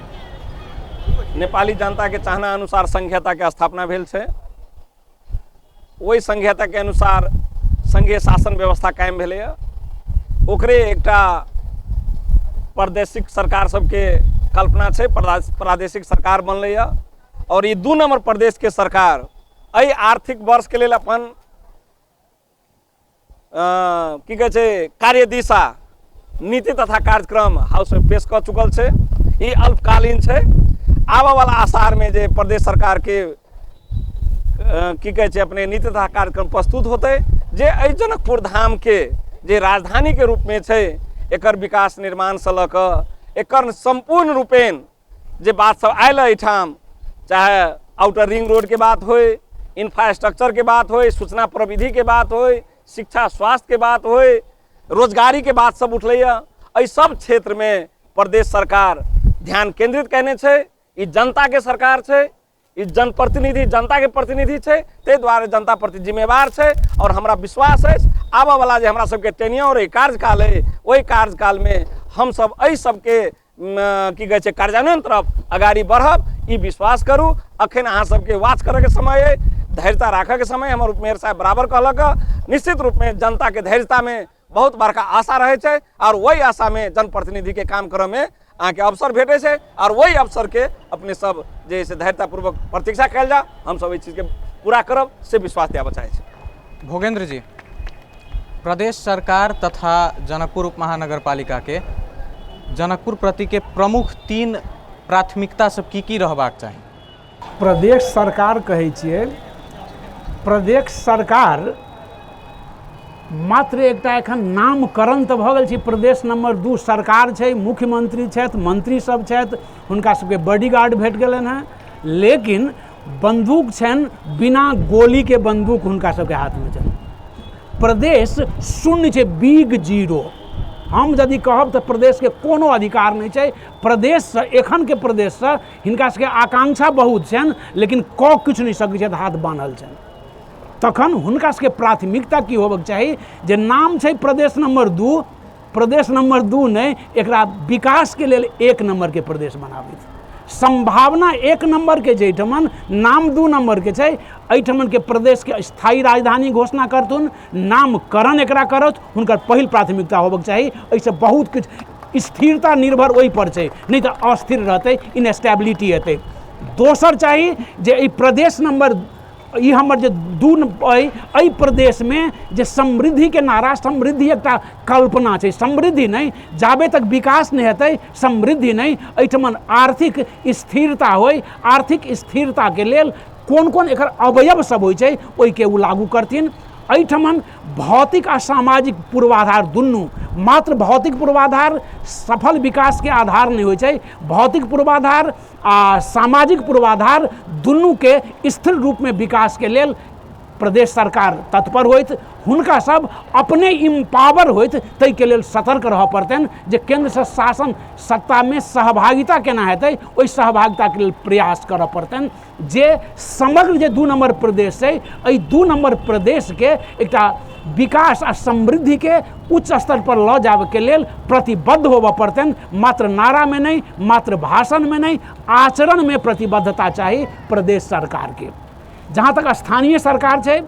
नेपाली जनता के चाहना अनुसार संघीयता के स्थापना भेल छै ओहि संघीयता के अनुसार संघीय शासन व्यवस्था कायम भेलैया ओकरे एकटा प्रादेशिक सरकार सबके कल्पना छै प्रादेशिक सरकार बनलैया और ई 2 नंबर प्रदेश के सरकार एहि आर्थिक वर्ष के लेल अपन की कहै छै कार्यदिशा नीति तथा कार्यक्रम हाउस में पेश कर चुकल छै ई अल्पकालीन छै आबऽ वाला आसार में जे प्रदेश सरकार के की कहै छै अपने नीति तथा कार्यक्रम प्रस्तुत होते जे एहि जनकपुर धाम के जे राजधानी के रूप में छै एकर विकास निर्माण से लऽ कऽ एकर संपूर्ण रूपेण जे बात सब आयल एहिठाम चाहे आउटर रिंग रोड के बात होय इंफ्रास्ट्रक्चर के बात होय सूचना प्रविधि के बात होय शिक्षा स्वास्थ्य के बात होय रोजगारी के बात सब उठलैया एहि सब क्षेत्र में प्रदेश सरकार ध्यान केंद्रित करने छै ई जनता के सरकार छै ई जनप्रतिनिधि जनता के प्रतिनिधि छै ताहि दुआरे जनता प्रति जिम्मेवार छै और हमरा विश्वास है आबऽ वाला जे हमरा सबके टेन्योर है कार्यकाल है ओहि कार्यकाल में हम सब एहि सबके की कहै छै कार्यान्वयन तरफ अगाड़ी बढ़ब ई विश्वास करू अखन अहाँ सबके वाच करे के समय है धैर्यता राखे के समय हमर उपमेयर साहब बराबर कहलक निश्चित रूप में जनता के धैर्यता में बहुत बड़का आशा रहे छै और वही आशा में जनप्रतिनिधि के काम करे में अहाँ के अवसर भेटे छै और वही अवसर के अपने सब जे से धैर्यतापूर्वक प्रतीक्षा कल जा हम सब चीज के पूरा करब से विश्वास दिया चाहे छै भोगेंद्र जी प्रदेश सरकार तथा जनकपुर उप महानगर पालिका के जनकपुर प्रति के प्रमुख 3 प्राथमिकता सब की रहबाक चाही प्रदेश सरकार कहै छियै प्रदेश सरकार मात्र एकटा एखन नामकरण तऽ भऽ गेल छै प्रदेश नंबर 2 सरकार छै मुख्यमंत्री छथि मंत्री सब छथि हुनका सबके बॉडीगार्ड भेट गेलनि हैं लेकिन बंदूक छनि बिना गोली के बंदूक हुनका सबके हाथ में छनि प्रदेश शून्य छै बिग जीरो हम यदि कहब तऽ प्रदेश के कोनो अधिकार नहीं छै प्रदेश से एखन के प्रदेश से हिनका सबके आकांक्षा बहुत छनि लेकिन कऽ किछु नहीं सकै छथि हाथ बान्हल छनि तखन हुनका सबके प्राथमिकता की होबक चाही जे नाम छै प्रदेश नंबर 2 नहीं एकरा विकास के लेल 1 नंबर के प्रदेश बनाबी संभावना 1 नंबर के जेठमन नाम 2 नंबर के छै एहिठमन के प्रदेश के स्थायी राजधानी घोषणा करथुन नामकरण एकरा करत हुनकर पहिल प्राथमिकता होबक चाही एहिसँ बहुत किछु स्थिरता निर्भर ओहि पर छै नहीं तो अस्थिर रहते इनस्टेबिलिटी हेतै दोसर चाही जे ई प्रदेश नंबर ई हमर जे 2 एहि प्रदेश में जे समृद्धि के नारा समृद्धि एकटा कल्पना छै समृद्धि नहीं जाबे तक विकास नहीं हेतै समृद्धि नहीं एहिठमन आर्थिक स्थिरता होय आर्थिक स्थिरता के लेल कोन कोन एकर अवयव सब होइ छै ओहि के उ लागू करथिन एहिठमन भौतिक आ सामाजिक पूर्वाधार दुनू मात्र भौतिक पूर्वाधार सफल विकास के आधार नहीं होइ छै भौतिक पूर्वाधार आ सामाजिक पूर्वाधार दुनू के स्थिर रूप में विकास के लेल प्रदेश सरकार तत्पर होइत, हुनका सब अपने इम्पावर होइत, तै के लेल सतर्क रह पड़तनि जे केंद्र से शासन सत्ता में सहभागिता केना हेतै, ओहि सहभागिता के लेल प्रयास करऽ पड़तनि जे समग्र जे 2 नंबर प्रदेश छै, एहि 2 नंबर प्रदेश के एकटा विकास आ समृद्धि के उच्च स्तर पर लऽ जाबे के लेल प्रतिबद्ध होबऽ पड़तनि। मात्र नारा में नहीं, मात्र भाषण में नहीं, आचरण में प्रतिबद्धता चाहिए प्रदेश सरकार के। जहाँ तक स्थानीय सरकार है,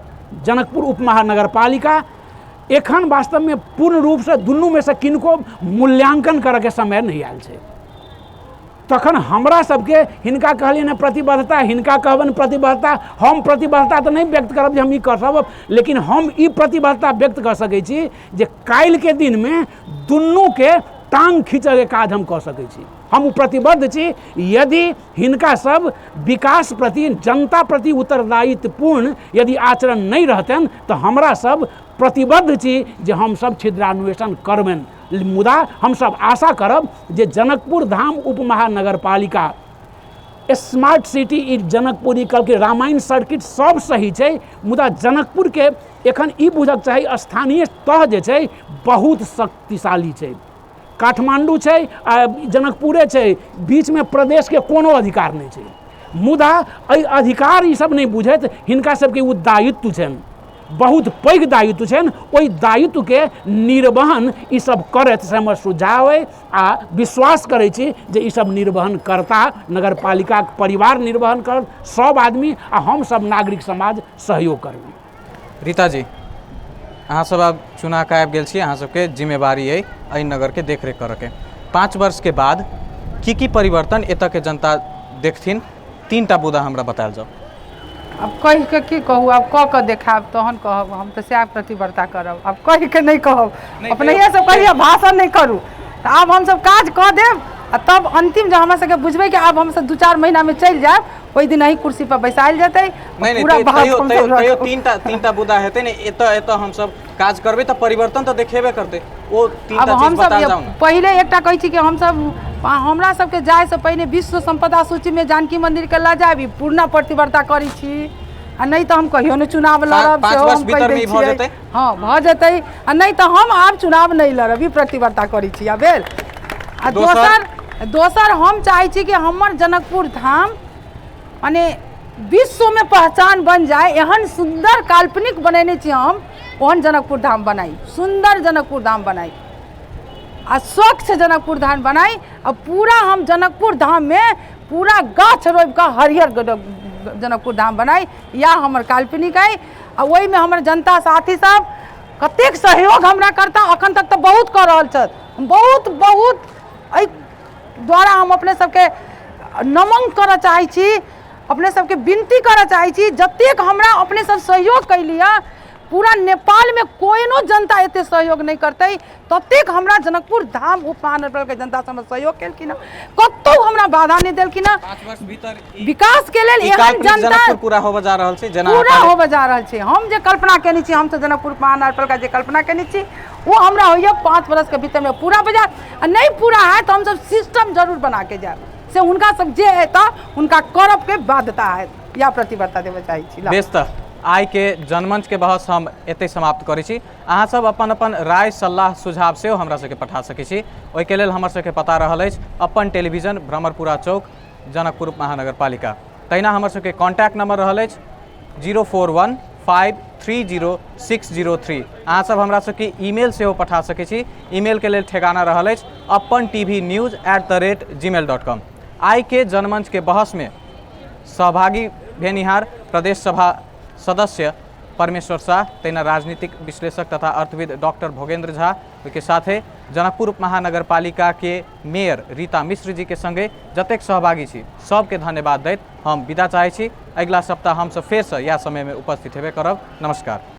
जनकपुर उप महानगर पालिका एखन वास्तव में पूर्ण रूप से दुनू में से किनको मूल्यांकन करे के समय नहीं आयल है। तखन हमरा सबके हिनका कहलियनि प्रतिबद्धता, हिनका कहबनि प्रतिबद्धता, हम प्रतिबद्धता तो नहीं व्यक्त करब जे हम ई कर सकब, लेकिन हम ई प्रतिबद्धता व्यक्त कर सकै छी जे काल्हि के दिन में दुनू के टांग खींचे के काज हम कऽ सकै छी। हम प्रतिबद्ध छी यदि हिनका सब विकास प्रति, जनता प्रति उत्तरदायित्वपूर्ण यदि आचरण नहीं रहतनि तो हमरा सब प्रतिबद्ध छी जे हम सब छिद्रान्वेषण करबनि। मुदा हम सब आशा करब जे जनकपुर धाम उप महानगर पालिका स्मार्ट सिटी ई जनकपुर ई कहलकै रामायण सर्किट सब सही छै, मुदा जनकपुर के एखन ई बुझक चाही स्थानीय तह जे छै बहुत शक्तिशाली छै। काठमांडू छै आ जनकपुरे छै, बीच में प्रदेश के कोनो अधिकार नहीं छै। मुदा एहि अधिकार ई सब नहीं बुझैत हिनका सबके उ दायित्व छनि, बहुत पैघ दायित्व छनि, ओहि दायित्व के निर्वहन ई सब करैत से हमर सुझाव है आ विश्वास करै छी जे ई सब निर्वहन करता, नगर पालिका परिवार निर्वहन कर, सब आदमी आ हम सब नागरिक समाज सहयोग करबै। रीता जी, अहाँ सब अब चुनाव के आबि गेल छी, अहाँ सबके जिम्मेवारी है एहि नगर के देखरेख करऽ के। 5 वर्ष के बाद की परिवर्तन एतऽ के जनता देखथिन, 3टा मुद्दा हमरा बतायल जाओ। अब कह के की कहू, अब कह के देखाब तहन कहब, हम तो सएह प्रतिबद्धता करब। अब कह के नहीं कहब, अपने सब कहिए भाषण नहीं करू, तो आब हम सब काज कऽ देब आ तब अंतिम जब हमरा सबके बुझबै कि आब हम सब 2-4 महीना में चलि जाएब, ओहि दिन अही कुर्सी पर बैसायल जेतै। नहीं, तीनटा मुद्दा हेतै ने, एतऽ हम सब काज करबै तऽ परिवर्तन तऽ देखेबे करतै। ओ तीनटा चीज बताल जाउ ने। पहिले एकटा कहै छी कि हम सब हमरा सबके जाय से पहिने विश्व संपदा सूची में जानकी मंदिर के लऽ जाबी, पूर्ण प्रतिबद्धता करै छी। आ नहीं तो हम कहियो ने चुनाव लड़ब, 5 वर्ष भीतर में भऽ जेतै। हाँ भऽ जेतै, आ नहीं तो हम आब चुनाव नहीं लड़ब, ई प्रतिबद्धता करै छी। आ भेल आ दोसर हम चाहै छी कि हमर जनकपुर धाम माने विश्व में पहचान बन जाए, एहन सुंदर काल्पनिक बनेने छी हम, ओहन जनकपुर धाम बनाई, सुंदर जनकपुर धाम बनाई आ स्वच्छ जनकपुर धाम बनाई। और पूरा हम जनकपुर धाम में पूरा गाछ रोपि कऽ हरियर जनकपुर धाम बनाई, या हमर काल्पनिक है। आ ओहि में हमर जनता साथी सब कतेक सहयोग हमरा करता, अखन तक तो बहुत कर रहल छथि। बहुत एहि द्वारा हम अपने सबके नमन करऽ चाहै छी, अपने सबके विनती करऽ चाहै छी, जतेक हमरा अपने सब सहयोग कैलिए पूरा नेपाल में कोनो जनता एते सहयोग नहीं करते, ततेक हमरा जनकपुर धाम उप महानगर के जनता सब सहयोग केलखिन, कतौ हमरा बाधा नहीं देलखिन। 5 वर्ष भीतर विकास के लेल एहन जनता पूरा होबे जा रहल छै, पूरा होबे जा रहल छै। हम जे कल्पना केने छी, हम तो जनकपुर महानगर का जे कल्पना केने छी वो हमरा होइए 5 वर्ष के भीतर में पूरा बजा, नहीं पूरा है तो हम सब सिस्टम जरूर बना के जाए से हुनका सब जे है तो उनका करब के बाध्यता है, या प्रतिबद्धता देवे चाहै छी। बेस आइ के जनमंच के बहस हम एते समाप्त करै छी। अहाँ सब अपन राय सलाह सुझाव सेहो हमरा सबके पठा सकै छी। ओहिके लेल हमर सबके पता रहल अछि अपन टेलीविजन भ्रमरपुरा चौक जनकपुर महानगर पालिका। तहिना हमर सबके कॉन्टैक्ट नंबर रहल अछि 041530603। अहाँ सब हमरा सबके ईमेल सेहो पठा सकै छी। ईमेल के लेल ठेगाना रहल अछि appantvnews@gmail.com। आइ के जनमंच के बहस में सहभागी भेनिहार प्रदेश सभा सदस्य परमेश्वर शाह, तहिना राजनीतिक विश्लेषक तथा अर्थविद डॉक्टर भोगेंद्र झा के साथे जनकपुर उप महानगर पालिका के मेयर रीता मिश्र जी के संगे जतेक सहभागी छी सबके धन्यवाद दैत हम विदा चाहै छी। अगिला सप्ताह हम सब फेर से इएह समय में उपस्थित हेबे करब। नमस्कार।